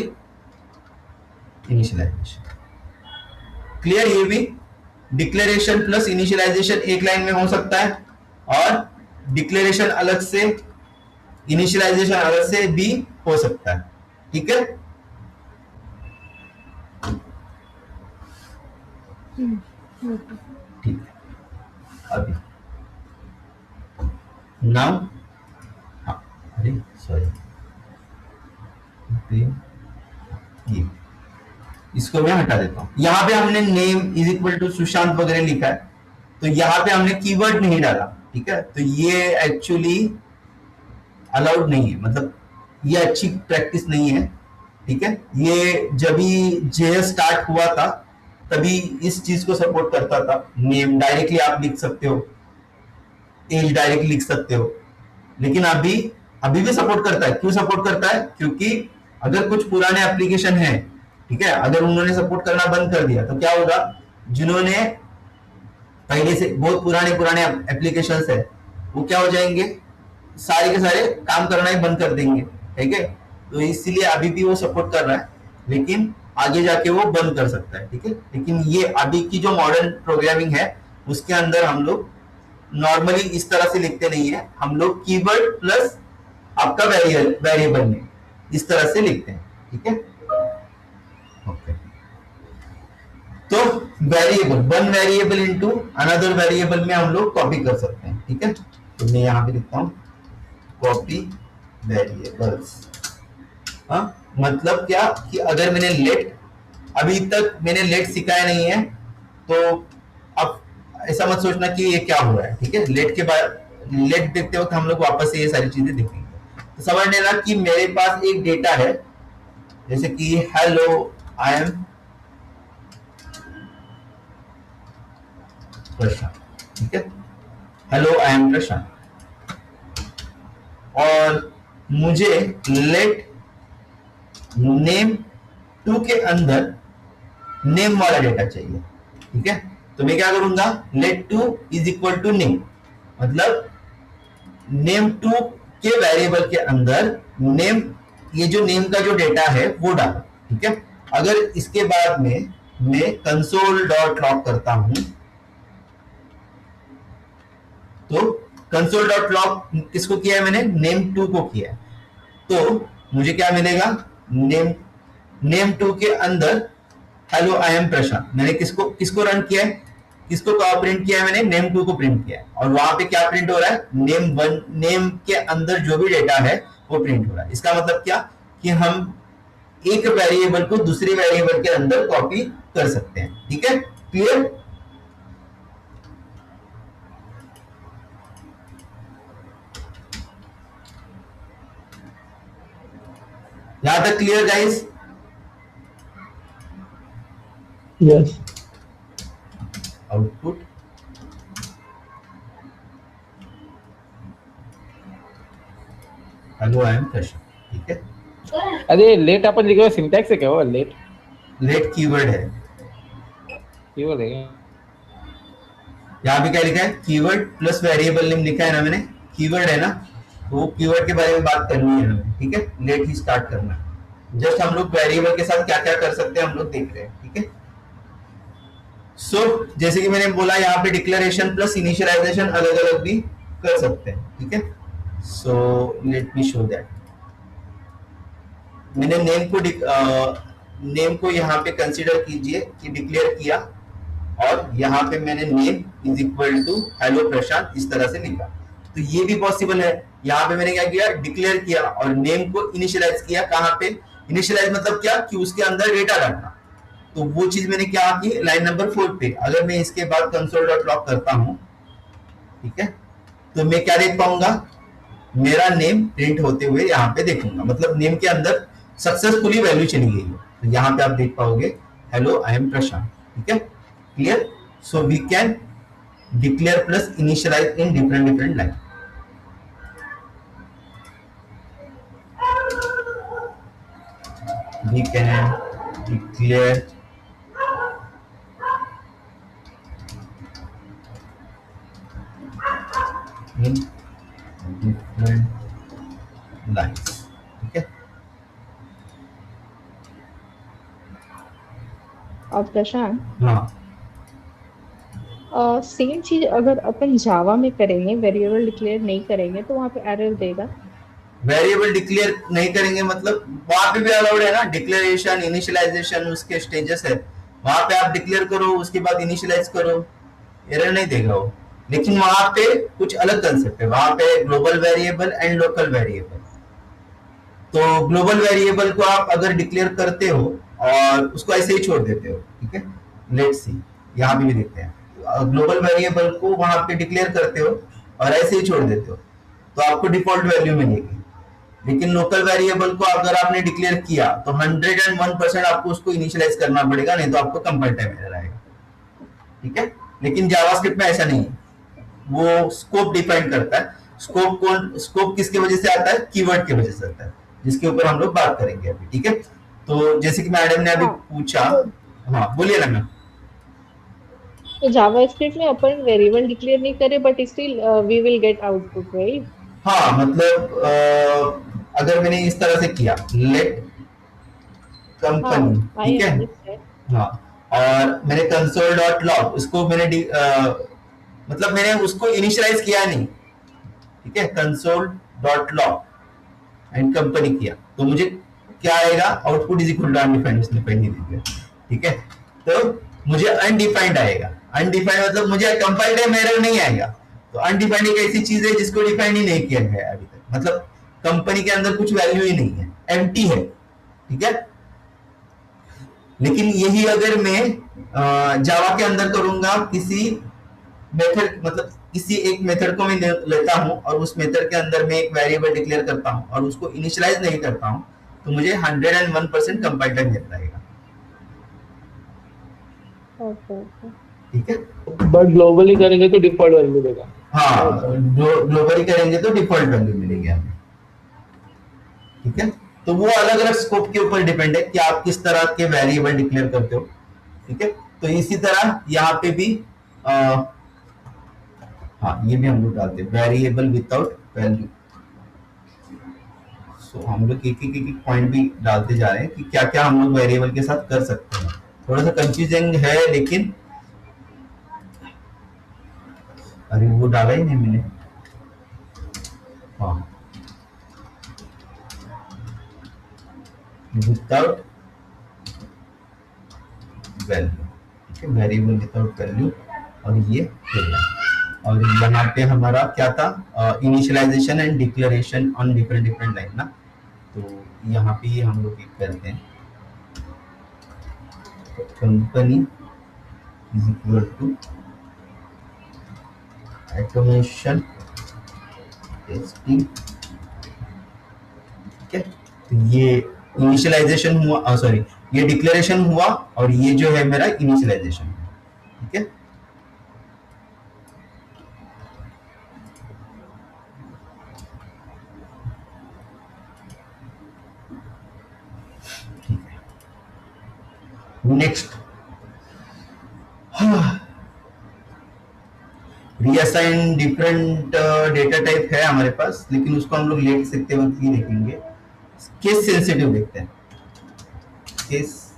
इनिशियलाइजेशन। क्लियर? ये भी डिक्लेरेशन प्लस इनिशियलाइजेशन एक लाइन में हो सकता है, और डिक्लेरेशन अलग से इनिशियलाइजेशन अलग से भी हो सकता है, ठीक है। ठीक है। अभी नाउ, हाँ, अरे सॉरी, ये इसको मैं हटा देता हूं। यहां पे हमने name is equal to Sushant वगैरह लिखा है, तो यहां पे हमने कीवर्ड नहीं डाला, ठीक है। तो ये एक्चुअली अलाउड नहीं है, मतलब ये अच्छी प्रैक्टिस नहीं है, ठीक है। ये जब भी जेएस स्टार्ट हुआ था तभी इस चीज को सपोर्ट करता था। नेम डायरेक्टली आप लिख सकते हो, एज डायरेक्टली लिख सकते हो, लेकिन अभी अभी भी सपोर्ट करता है। क्यों सपोर्ट करता है? क्योंकि अगर कुछ पुराने एप्लीकेशन है, ठीक है, अगर उन्होंने सपोर्ट करना बंद कर दिया तो क्या होगा, जिन्होंने पहले से बहुत पुराने पुराने एप्लीकेशंस है वो क्या हो जाएंगे, सारे के सारे काम करना ही बंद कर देंगे, ठीक है। तो इसलिए अभी भी वो सपोर्ट कर रहा है, लेकिन आगे जाके वो बंद कर सकता है, ठीक है। लेकिन ये अभी की जो मॉडर्न प्रोग्रामिंग है उसके अंदर हम लोग नॉर्मली इस तरह से लिखते नहीं है, हम लोग कीवर्ड प्लस आपका वेरिएबल में इस तरह से लिखते हैं, ठीक है। ओके, तो variable, one variable into another variable में हम लोग कॉपी कर सकते हैं, ठीक है। तो मैं यहां पे लिखता हूं कॉपी वेरिएबल्स। हाँ, मतलब क्या कि अगर मैंने लेट, अभी तक मैंने लेट सिखाया नहीं है, तो अब ऐसा मत सोचना कि ये क्या हुआ है, ठीक है। लेट के बाद, लेट देखते वक्त हम लोग वापस से ये सारी चीजें देखेंगे। तो समझ लेना कि मेरे पास एक डेटा है, जैसे कि हेलो आई एम प्रशांत, ठीक है, हेलो आई एम प्रशांत, और मुझे लेट नेम टू के अंदर नेम वाला डेटा चाहिए, ठीक है। तो मैं क्या करूंगा, let two is equal to name, मतलब नेम टू के वेरिएबल के अंदर नेम, ये जो नेम का जो डेटा है वो डालो, ठीक है। अगर इसके बाद में मैं कंसोल डॉट लॉग करता हूं, तो कंसोल डॉट लॉग किसको किया है मैंने, नेम टू को किया है। तो मुझे क्या मिलेगा, नेम टू के अंदर हेलो आई एम प्रशांत, मैंने किसको किसको रन किया है, किसको प्रिंट किया है, मैंने नेम टू को प्रिंट किया है, और वहां पे क्या प्रिंट हो रहा है, नेम वन, नेम के अंदर जो भी डेटा है वो प्रिंट हो रहा है। इसका मतलब क्या कि हम एक वेरिएबल को दूसरे वेरिएबल के अंदर कॉपी कर सकते हैं, ठीक है। क्लियर? यहां तक clear guys? Yes. Output hello I am Prashant, ठीक है। अरे लेट अपन लिखा सिंटैक्स है क्या वो लेट? लेट कीवर्ड है, ये वो देखें। यहाँ पे क्या लिखा है, कीवर्ड प्लस वेरिएबल नेम लिखा है ना मैंने, कीवर्ड है ना, तो वो कीवर्ड के बारे में बात करनी है हमें, ठीक है। लेट ही स्टार्ट करना है, जस्ट हम लोग वेरिएबल के साथ क्या क्या कर सकते हैं हम लोग देख रहे हैं, ठीक है। सो जैसे कि मैंने बोला, यहाँ पे डिक्लेरेशन प्लस इनिशियलाइजेशन अलग अलग भी कर सकते हैं, ठीक है। So let me show that. मैंने नेम को यहाँ पे कंसीडर कीजिए कि डिक्लेयर किया, और यहाँ पे मैंने name is equal to hello Prashant इस तरह से लिखा, तो ये भी पॉसिबल है। यहाँ पे मैंने क्या किया, डिक्लेयर किया और नेम को इनिशियलाइज किया। कहाँ पे इनिशियलाइज, मतलब क्या कि उसके अंदर डेटा डालना, तो वो चीज मैंने क्या की, लाइन नंबर 4 पे। अगर मैं इसके बाद कंसोल डॉट लॉग करता हूं, ठीक है, तो मैं क्या देख पाऊंगा, मेरा नेम प्रिंट होते हुए यहाँ पे देखूंगा, मतलब नेम के अंदर सक्सेसफुली वैल्यू चली गई है। तो यहाँ पे आप देख पाओगे हेलो आई एम प्रशांत, ठीक है। Clear? So we can declare plus initialise in different line. We can declare in different lines, ठीक है। और प्रशांत, हाँ, सेम चीज अगर अपन जावा में करेंगे, वेरिएबल डिक्लेयर नहीं करेंगे तो वहां पे एरर देगा। वेरिएबल डिक्लेयर नहीं करेंगे मतलब वहां पे भी अलाउड है ना, डिक्लेरेशन इनिशियलाइजेशन उसके स्टेजेस है, वहां पे आप डिक्लेयर करो उसके बाद इनिशियलाइज करो, एरर नहीं देगा वो। लेकिन वहां पे कुछ अलग कंसेप्ट है, वहां पे global variable and local variable. तो ग्लोबल वेरिएबल को आप अगर डिक्लेयर करते हो और उसको ऐसे ही छोड़ देते हो, ठीक है, लेट्स सी यहाँ भी देखते हैं, ग्लोबल वेरिएबल को वहां पे डिक्लेयर करते हो और ऐसे ही छोड़ देते हो तो आपको डिफॉल्ट वैल्यू मिलेगी। लेकिन लोकल वेरिएबल को अगर आपने डिक्लेयर किया तो 101% आपको उसको इनिशियलाइज करना पड़ेगा, नहीं तो आपको कंपाइल टाइम एरर आएगा, ठीक है। लेकिन जावास्क्रिप्ट में ऐसा नहीं है, वो स्कोप डिफाइन करता है। स्कोप किसके वजह से आता है? कीवर्ड के वजह से आता है, जिसके ऊपर हम लोग बात करेंगे अभी, ठीक है। तो जैसे कि मैडम ने अभी हाँ पूछा, तो हाँ बोलिए ना मैम। जावास्क्रिप्ट में अपन वेरिएबल डिक्लेयर नहीं करे but still we will get output right. हाँ मतलब अगर मैंने इस तरह से किया, लेट हाँ कंपनी, आई ठीक है, अंडरस्टैंड। हाँ, और मैंने कंसोल डॉट लॉग उसको मैंने मतलब मैंने उसको इनिशियलाइज किया नहीं, ठीक है, console dot log and company किया, तो मुझे क्या आएगा? Output is equal to undefined, इसने पहले दे दिया, ठीक है। तो मुझे अनडिफाइंड आएगा, अनडिफाइंड मतलब मुझे कंपाइल्ड टाइम एरर नहीं आएगा। तो अनडिफाइंड एक ऐसी चीज है जिसको डिफाइन ही नहीं किया गया है अभी तक, मतलब कंपनी के अंदर कुछ वैल्यू ही नहीं है, एम्प्टी है, ठीक है। लेकिन यही अगर मैं जावा के अंदर करूंगा, किसी मेथड मतलब किसी एक मेथड को मैं लेता हूं और उस मेथड के अंदर मैं एक वेरिएबल डिक्लेयर करता हूं और उसको इनिशियलाइज नहीं करता हूं, तो मुझे 101% कंपाइल टाइम मिल जाएगा, ओके ओके। ठीक है। बट ग्लोबली करेंगे तो डिफॉल्ट वैल्यू देगा। हाँ, ग्लोबली करेंगे तो डिफॉल्ट वैल्यू मिलेगी हमें, ठीक है। तो वो अलग अलग स्कोप के ऊपर डिपेंड है कि आप किस तरह के वेरिएबल डिक्लेयर करते हो, ठीक है। तो इसी तरह यहाँ पे भी हाँ, ये भी हम लोग डालते हैं वेरिएबल विदाउट वैल्यू। सो हम लोग एक एक पॉइंट भी डालते जा रहे हैं कि क्या क्या हम लोग वेरिएबल के साथ कर सकते हैं। थोड़ा सा कंफ्यूजिंग है लेकिन, अरे वो डाला ही नहीं मैंने, हाँ, विदाउट वैल्यू, ठीक है, वेरिएबल विदाउट वैल्यू। और ये और यहाँ पे हमारा क्या था? Initialisation and declaration on different different line ना। तो यहाँ पे ये हम लोग एक करते हैं, company is equal to automation testing, ठीक है। तो ये इनिशियलाइजेशन हुआ, सॉरी, ये डिक्लेरेशन हुआ और ये जो है मेरा इनिशियलाइजेशन, ठीक है। Next, reassign different data type है हमारे पास, लेकिन उसको हम लोग लेट सकते वक्त ही देखेंगे। केस सेंसिटिव देखते हैं, केस,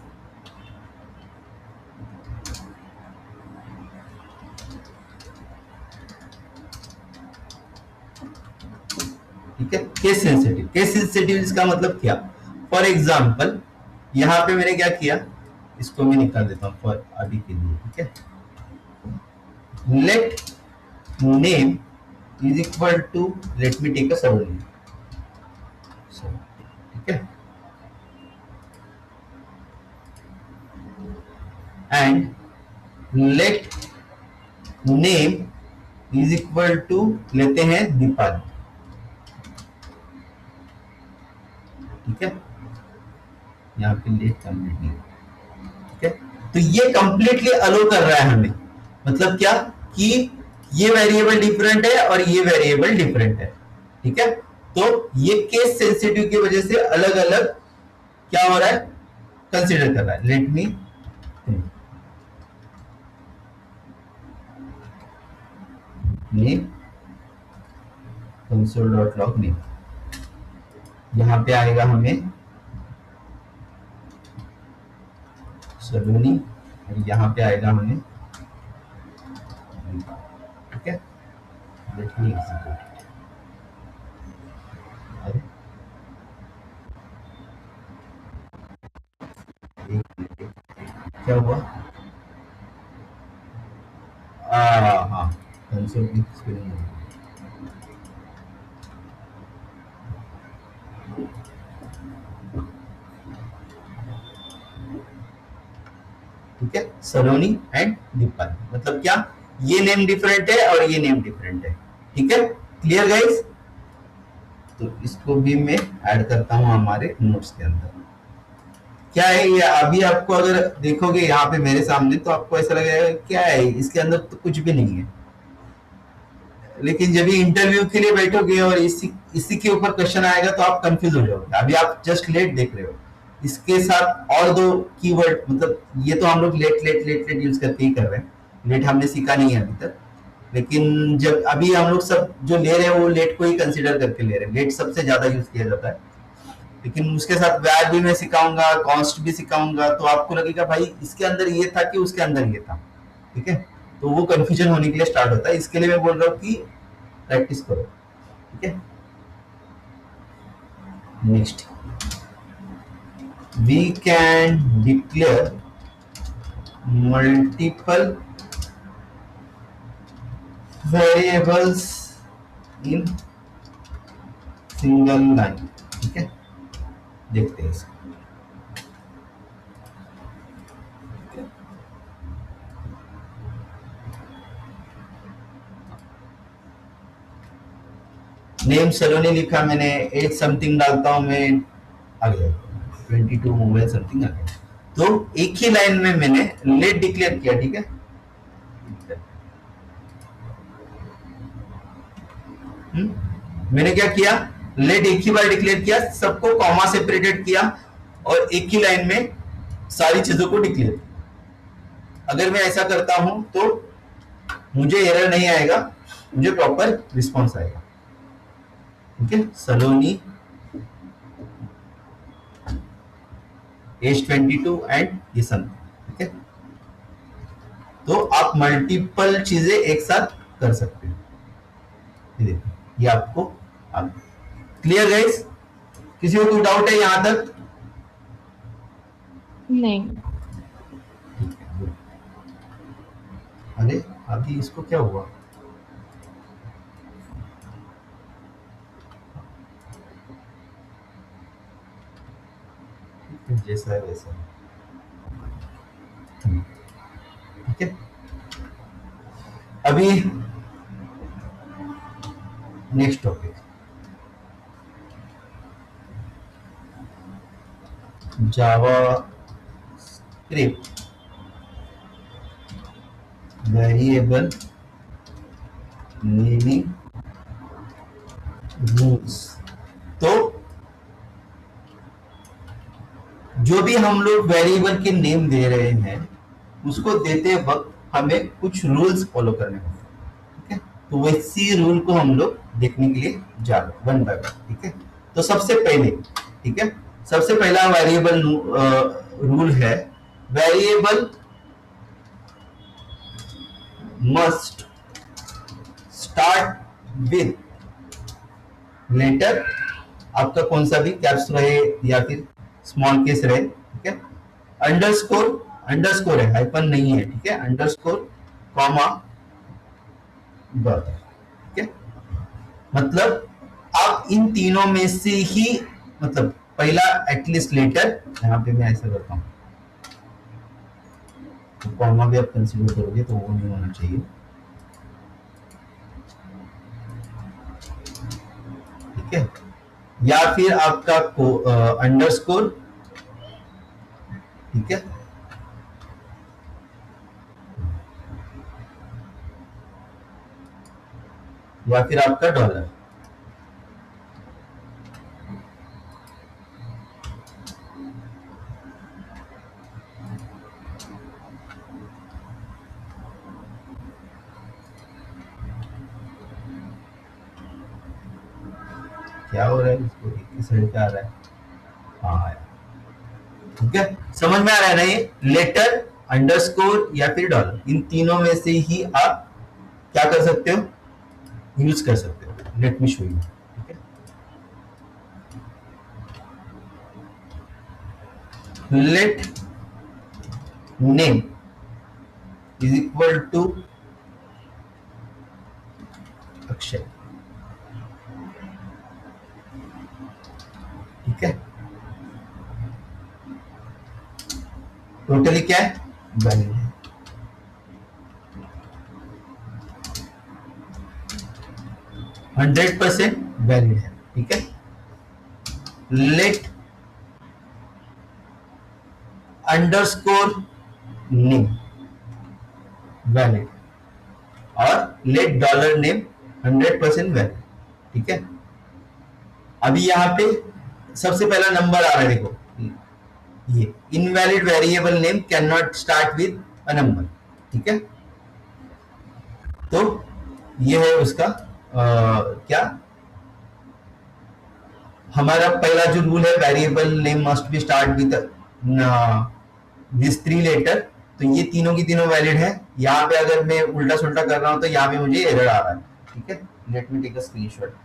ठीक है। केस सेंसिटिव, केस सेंसिटिव इसका मतलब क्या? फॉर एग्जाम्पल यहाँ पे मैंने क्या किया, इसको मैं निकाल देता हूँ फॉर अभी के लिए, ठीक है। Let name is equal to, let me take a Saroni, ठीक है, and let name is equal to, लेते हैं दीपाली, ठीक है। यहाँ पे लेट कंप्लीट नहीं, ठीक है। तो ये कंप्लीटली अलो कर रहा है हमें, मतलब क्या कि ये वेरिएबल डिफरेंट है और ये वेरिएबल डिफरेंट है, ठीक है। तो ये केस सेंसिटिव की वजह से अलग अलग क्या हो रहा है, कंसीडर कर रहा है। लेट मी name console dot log name, यहां पे आएगा हमें सलोनी और यहाँ पे आएगा हमें, ठीक है। लेट मी एग्जीक्यूट, अरे क्या हुआ? हाँ, कंसोल की स्पेलिंग, ठीक है, सलोनी एंड दीपाली, मतलब क्या, ये नेम डिफरेंट है और ये नेम डिफरेंट है, ठीक है। Clear guys? तो इसको भी मैं ऐड करता हूं हमारे नोट्स के अंदर। क्या है ये? अभी आपको अगर देखोगे यहाँ पे मेरे सामने, तो आपको ऐसा लगेगा क्या है इसके अंदर, तो कुछ भी नहीं है, लेकिन जब भी इंटरव्यू के लिए बैठोगे और इसी इसी के ऊपर क्वेश्चन आएगा तो आप कंफ्यूज हो जाओगे। अभी आप जस्ट लेट देख रहे हो, इसके साथ और दो कीवर्ड, मतलब ये तो हम लोग let let let let use करके ही कर रहे हैं, लेट हमने सीखा नहीं है अभी तक। लेकिन जब अभी हम लोग सब जो ले रहे हैं वो लेट को ही कंसिडर करके ले रहे हैं, लेट सबसे ज्यादा यूज किया जाता है। लेकिन उसके साथ वैर भी मैं सिखाऊंगा, कॉन्स्ट भी सिखाऊंगा, तो आपको लगेगा भाई इसके अंदर ये था कि उसके अंदर ये था, ठीक है। तो वो कंफ्यूजन होने के लिए स्टार्ट होता है, इसके लिए मैं बोल रहा हूँ कि प्रैक्टिस करो, ठीक है। Next, we can declare multiple variables in single line, ठीक है। देखते हैं इसको। नेम सलोनी लिखा मैंने, एज समथिंग डालता हूं मैं, आ गया 22 मोबाइल समथिंग आ गया। तो एक ही लाइन में मैंने लेट डिक्लेयर किया, ठीक है। मैंने क्या किया, लेट एक ही बार डिक्लेयर किया, सबको कॉमा सेपरेटेड किया और एक ही लाइन में सारी चीजों को डिक्लेयर किया। अगर मैं ऐसा करता हूं तो मुझे एरर नहीं आएगा, मुझे प्रॉपर रिस्पॉन्स आएगा, ठीक है। सलोनी एज 22 एंड ये सब, ठीक है। तो आप मल्टीपल चीजें एक साथ कर सकते हो। ये देखो, ये आपको क्लियर गाइस? किसी को कोई डाउट है यहां तक? नहीं। अरे अभी इसको क्या हुआ? जैसा है वैसा, ठीक है। अभी नेक्स्ट टॉपिक, जावा स्क्रिप्ट वेरिएबल नेमिंग रूल्स। तो जो भी हम लोग वेरिएबल के नेम दे रहे हैं उसको देते वक्त हमें कुछ रूल्स फॉलो करने होंगे, ठीक है। तो वैसी रूल को हम लोग देखने के लिए जा रहे हैं वन बाय वन, ठीक है। तो सबसे पहले, ठीक है, सबसे पहला वेरिएबल रूल है, variable must start with letter, आपका कौन सा भी कैप्स रहे या फिर स्मॉल केस रहे, ठीक है। अंडरस्कोर, अंडरस्कोर है, हाइपन नहीं है, ठीक है। अंडरस्कोर कॉमा डॉलर, ठीक है। मतलब आप इन तीनों में से ही, मतलब पहला एटलीस्ट लेटर, यहाँ पे मैं ऐसा करता हूँ, तो कॉमा भी आप कंसीडर करोगे तो वो नहीं होना चाहिए, ठीक है। या फिर आपका अंडरस्कोर, ठीक है। या फिर आपका डॉलर, क्या हो रहा है इसको, किस साइड पे आ रहा है? हाँ आया, ठीक है। समझ में आ रहा है ना? ये लेटर, अंडरस्कोर या फिर डॉलर, इन तीनों में से ही आप क्या कर सकते हो, यूज कर सकते हो। लेट मी शो यू, ठीक है। Let name is equal to Akshay, ठीक है। टोटली क्या है, वैलिड है, 100% वैलिड है, ठीक है। लेट अंडरस्कोर नेम वैलिड, और लेट डॉलर नेम 100% वैलिड, ठीक है। अभी यहाँ पे सबसे पहला नंबर आ रहा है, देखो ये invalid variable name can not start with a number, ठीक है। तो ये है उसका क्या, हमारा पहला जो रूल है, variable name must be start with this 3 letter. तो ये तीनों की तीनों वैलिड है। यहाँ पे अगर मैं उल्टा सुल्टा कर रहा हूं तो यहाँ पे मुझे एरर आ रहा है, ठीक है। Let me take a screenshot.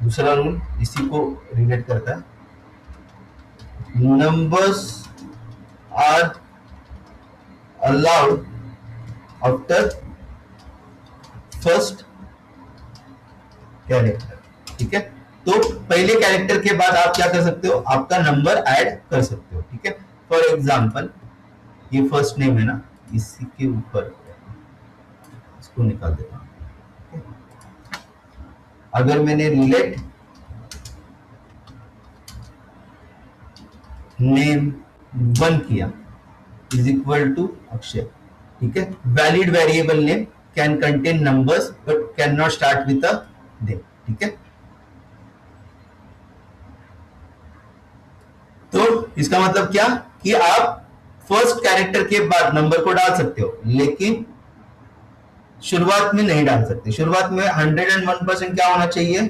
दूसरा रूल इसी को रिलेट करता है, numbers are allowed after first character, ठीक है। तो पहले कैरेक्टर के बाद आप क्या कर सकते हो, आपका नंबर ऐड कर सकते हो, ठीक है। फॉर एग्जांपल ये फर्स्ट नेम है ना, इसी के ऊपर इसको निकाल देता हूं। अगर मैंने रिलेट नेम 1 किया इज इक्वल टू अक्षय, ठीक है। Valid variable name can contain numbers but can not start with a them, ठीक है। तो इसका मतलब क्या कि आप फर्स्ट कैरेक्टर के बाद नंबर को डाल सकते हो, लेकिन शुरुआत में नहीं डाल सकते। शुरुआत में 101% क्या होना चाहिए,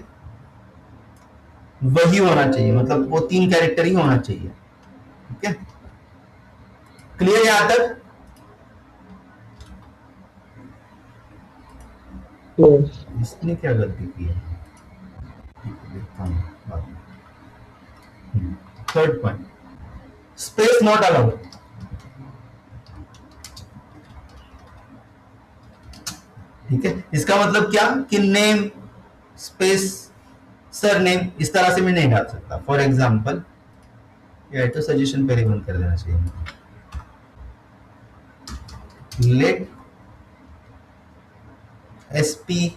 वही होना चाहिए, मतलब वो 3 कैरेक्टर ही होना चाहिए, ठीक है। क्लियर यहां तक? yes. इसने क्या गलती की है, third point, space not allowed. ठीक है, इसका मतलब क्या कि नेम स्पेस सरनेम इस तरह से मैं नहीं डाल सकता। फॉर एग्जाम्पल ये तो सजेशन पहले बंद कर देना चाहिए। Let SP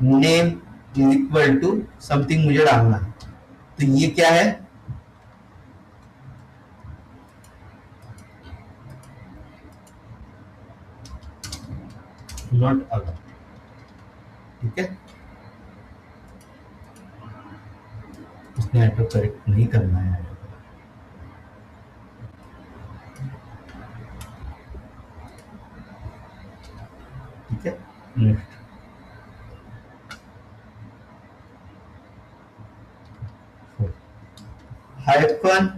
name is equal to something मुझे डालना है, तो ये क्या है, नॉट अलाउड, ठीक है। उसने ऑटो करेक्ट नहीं करना है, ठीक है। Next hyphen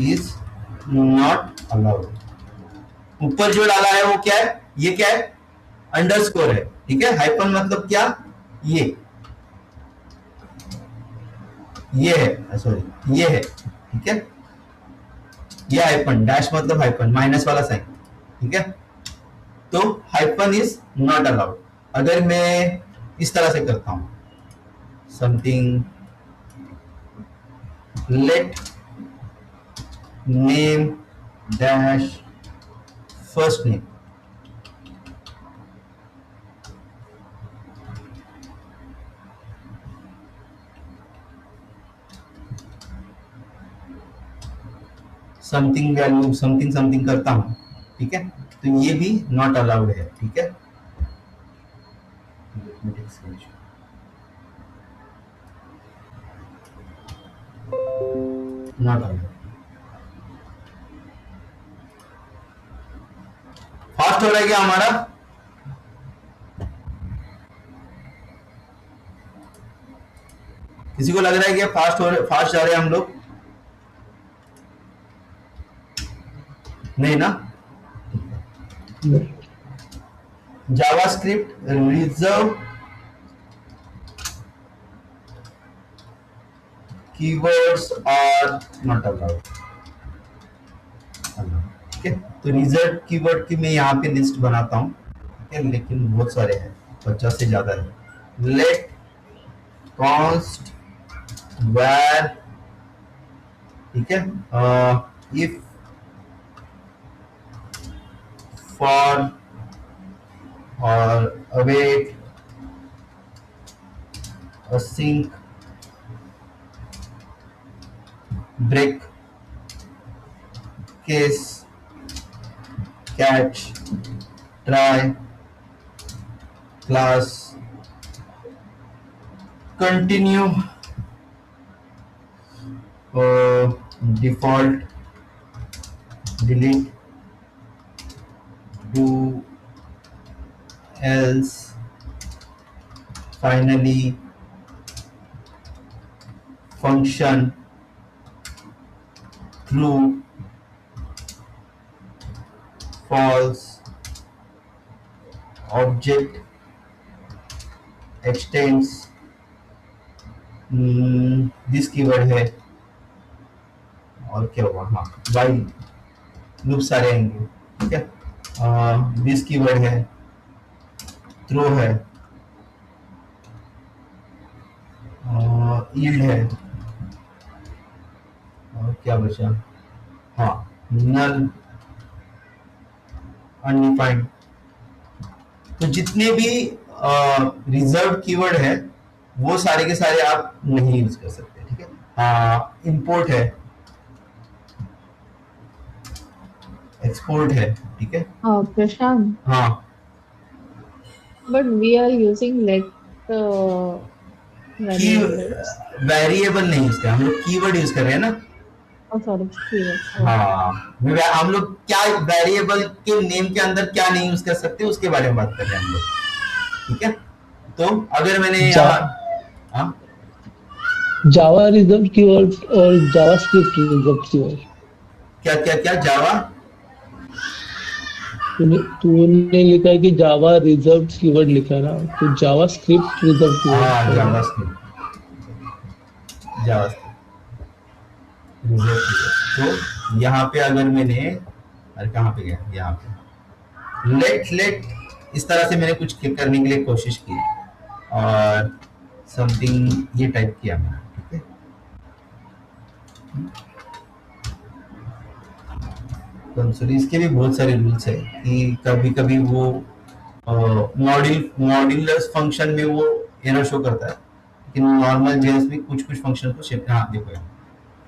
is not allowed. ऊपर जो डाला है वो क्या है, ये क्या है, अंडरस्कोर है, ठीक है। हाइफन मतलब क्या, ये है, सॉरी ये है, ठीक है। ये हाइफन, डैश मतलब हाइफन, माइनस वाला साइन, ठीक है। तो हाइफन इज नॉट अलाउड। अगर मैं इस तरह से करता हूं, something let name dash first name, something value something something करता हूं, ठीक है। तो ये भी नॉट अलाउड है, ठीक है। Not allowed. फास्ट हो रहा है क्या हमारा? किसी को लग रहा है कि फास्ट जा रहे हैं हम लोग? नहीं ना। JavaScript reserve keywords are not allowed, ठीक है। तो रिजर्व कीवर्ड की मैं यहाँ पे लिस्ट बनाता हूँ, ठीक है, लेकिन बहुत सारे हैं, 50 से ज्यादा है। लेट कॉन्स्ट where, ठीक है, if for or await async, break, case, catch, try, class, continue, default, delete, do, else, finally, function, true, false, object, extends, this keyword है, और क्या हुआ, हाँ वाइल लूप सारे आएंगे, ठीक है। दिस कीवर्ड है, थ्रो है, यील्ड है, और क्या बचा, हाँ नल, अनडिफाइंड। तो जितने भी रिजर्व कीवर्ड है वो सारे के सारे आप नहीं यूज कर सकते, ठीक है। इंपोर्ट है, एक्सपोर्ट है, ठीक है। Prashant, हाँ but we are using let की variables. वेरिएबल नहीं यूज कर, हम लोग कीवर्ड यूज कर रहे हैं ना। Oh, sorry, keyword. हाँ हम लोग क्या वेरिएबल के नेम के अंदर क्या नहीं यूज कर सकते उसके बारे में बात कर रहे हैं हम लोग, ठीक है। तो अगर मैंने यहाँ, हाँ जावा रिजर्व कीवर्ड और जावास्क्रिप्ट रिजर्व कीवर्ड। क्या क्या क्या जावा, तूने लिखा है कि जावा रिजर्व कीवर्ड लिखा है ना, तो जावास्क्रिप्ट रिजर्व हाँ keyword. JavaScript, JavaScript reserve keyword. तो यहाँ पे अगर मैंने, अरे कहाँ पे गया, यहाँ पे लेट इस तरह से मैंने कुछ क्लिक करने के लिए कोशिश की और समथिंग ये टाइप किया मैंने, ठीक है। कंसोल, इसके भी बहुत सारे रूल्स है कि कभी कभी वो मॉड्यूलस फंक्शन में वो एरर शो करता है, लेकिन नॉर्मल जेएस में कुछ कुछ फंक्शन को शिफ्ट, हाँ देखो यहाँ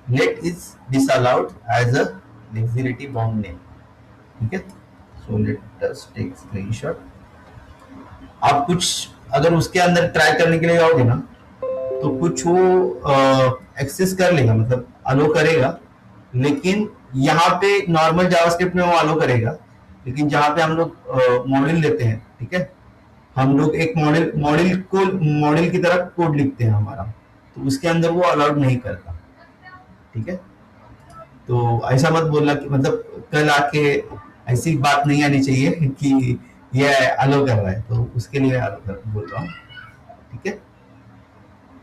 let is disallowed as a lexically bound name, ठीक है। So let us take screenshot. आप कुछ अगर उसके अंदर ट्राई करने के लिए आओगे ना तो कुछ वो एक्सेस कर लेगा, मतलब अलो करेगा, लेकिन यहाँ पे नॉर्मल जावास्क्रिप्ट में वो अलो करेगा, लेकिन जहाँ पे हम लोग मॉडल लेते हैं, ठीक है, हम लोग एक मॉडल की तरह कोड लिखते हैं हमारा, तो उसके अंदर वो अलाउड नहीं करता, ठीक है। तो ऐसा मत बोलना कि मतलब कल आके ऐसी बात नहीं आनी चाहिए कि ये अलो कर रहा है, तो उसके लिए अलो कर बोल रहा हूँ, ठीक है।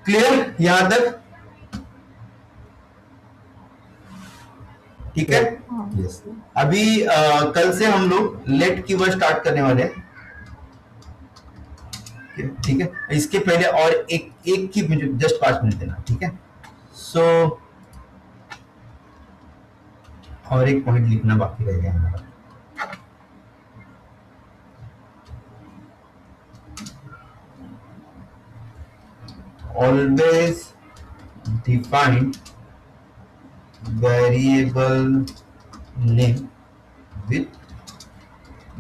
क्लियर यहां तक, ठीक है। यस, अभी कल से हम लोग लेट कीवर्ड स्टार्ट करने वाले हैं, ठीक है। इसके पहले और एक की मुझे जस्ट 5 मिनट देना, ठीक है। सो और एक पॉइंट लिखना बाकी रह गया हमारा, always define variable name with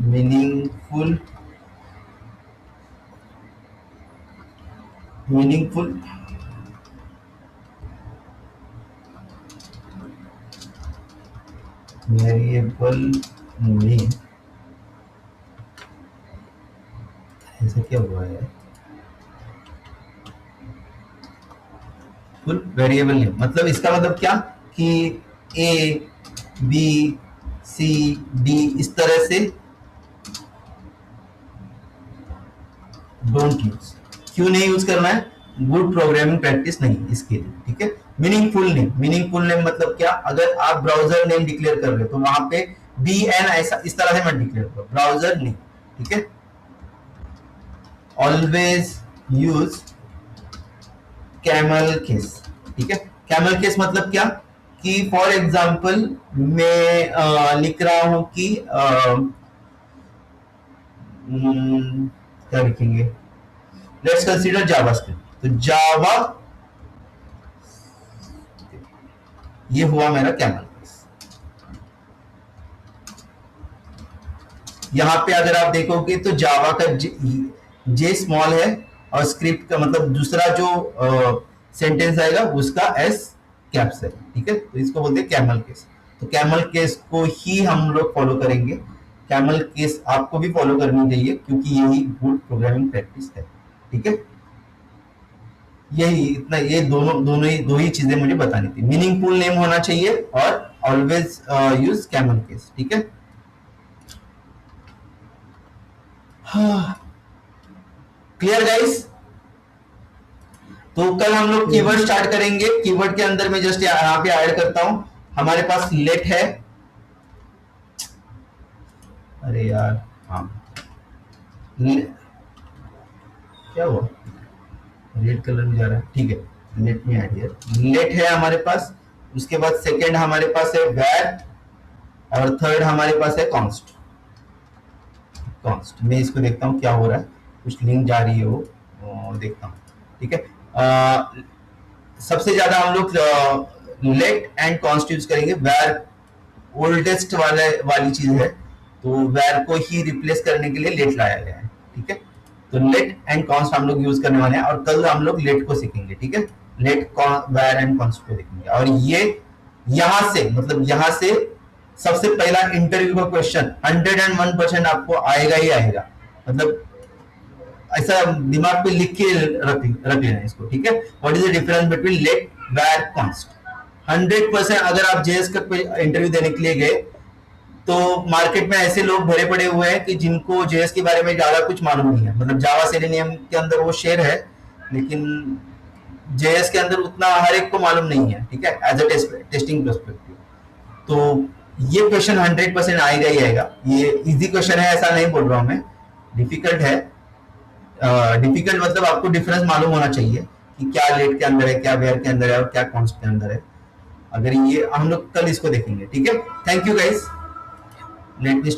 meaningful variable name, ऐसा क्या हुआ है, फुल वेरिएबल नेम, मतलब इसका मतलब क्या कि ए बी सी डी इस तरह से डोंट यूज। क्यों नहीं यूज करना है, गुड प्रोग्रामिंग प्रैक्टिस नहीं इसके लिए, ठीक है। मीनिंगफुल नेम मतलब क्या, अगर आप ब्राउजर नेम डिक्लेयर कर रहे हो तो वहां पे बी एन ऐसा इस तरह से मत डिक्लेयर करो, ब्राउजर नेम, ठीक है। ऑलवेज यूज कैमल केस, ठीक है। कैमल केस मतलब क्या कि फॉर एग्जांपल मैं लिख रहा हूं कि क्या लिखेंगे, लेट्स कंसीडर जावास्क्रिप्ट, तो जावा, ये हुआ मेरा कैमल केस। यहां पे अगर आप देखोगे तो जावा का जे स्मॉल है और स्क्रिप्ट का मतलब दूसरा जो सेंटेंस आएगा उसका एस कैप्स है, ठीक है। तो इसको बोलते हैं कैमल केस। तो कैमल केस को ही हम लोग फॉलो करेंगे। कैमल केस आपको भी फॉलो करनी चाहिए क्योंकि यही गुड प्रोग्रामिंग प्रैक्टिस है, ठीक है। यही इतना, ये दो ही चीजें मुझे बतानी थी। मीनिंगफुल नेम होना चाहिए और ऑलवेज यूज कैमल केस, ठीक है। Clear guys? तो कल हम लोग कीवर्ड स्टार्ट करेंगे। कीवर्ड के अंदर मैं जस्ट यहाँ पे ऐड करता हूं, हमारे पास लेट है, अरे यार हाँ क्या हुआ, रेड कलर में जा रहा है, ठीक है। लेट में ऐड हियर, लेट है हमारे पास। उसके बाद सेकंड हमारे पास है वेर और थर्ड हमारे पास है कॉन्स्ट। कॉन्स्ट मैं इसको देखता हूँ क्या हो रहा है, कुछ लिंक जा रही है वो देखता हूँ, ठीक है। सबसे ज्यादा हम लोग लेट एंड कॉन्स्ट यूज करेंगे। वेर ओल्डेस्ट वाली चीज है, तो वेर को ही रिप्लेस करने के लिए लेट लाया गया है, ठीक है। तो लेट एंड कॉन्स्ट हम लोग यूज करने वाले हैं और कल हम लोग लेट को सीखेंगे, ठीक है। लेट वेर एंड कॉन्स्ट को सीखेंगे और ये यहां से मतलब यहां से सबसे पहला इंटरव्यू का क्वेश्चन 101% आपको आएगा ही आएगा। मतलब ऐसा दिमाग पे लिख के रख लेना इसको, ठीक है। What is the difference between let var const. 100% अगर आप जेएस का इंटरव्यू देने के लिए गए तो मार्केट में ऐसे लोग भरे पड़े हुए हैं कि जिनको जेएस के बारे में ज्यादा कुछ मालूम नहीं है। मतलब जावा सेलेनियम के अंदर वो शेयर है लेकिन जेएस के अंदर उतना हर एक को मालूम नहीं है, ठीक है, एज अ टेस्टिंग पर्सपेक्टिव। तो ये क्वेश्चन 100% आएगा ही आएगा। ये इजी क्वेश्चन है ऐसा नहीं बोल रहा हूं मैं, डिफिकल्ट है। डिफिकल्ट मतलब आपको डिफरेंस मालूम होना चाहिए कि क्या लेट के अंदर है, क्या वेयर के अंदर है और क्या कॉन्स्ट के अंदर है। अगर ये हम लोग कल इसको देखेंगे, ठीक है। Thank you guys. Let me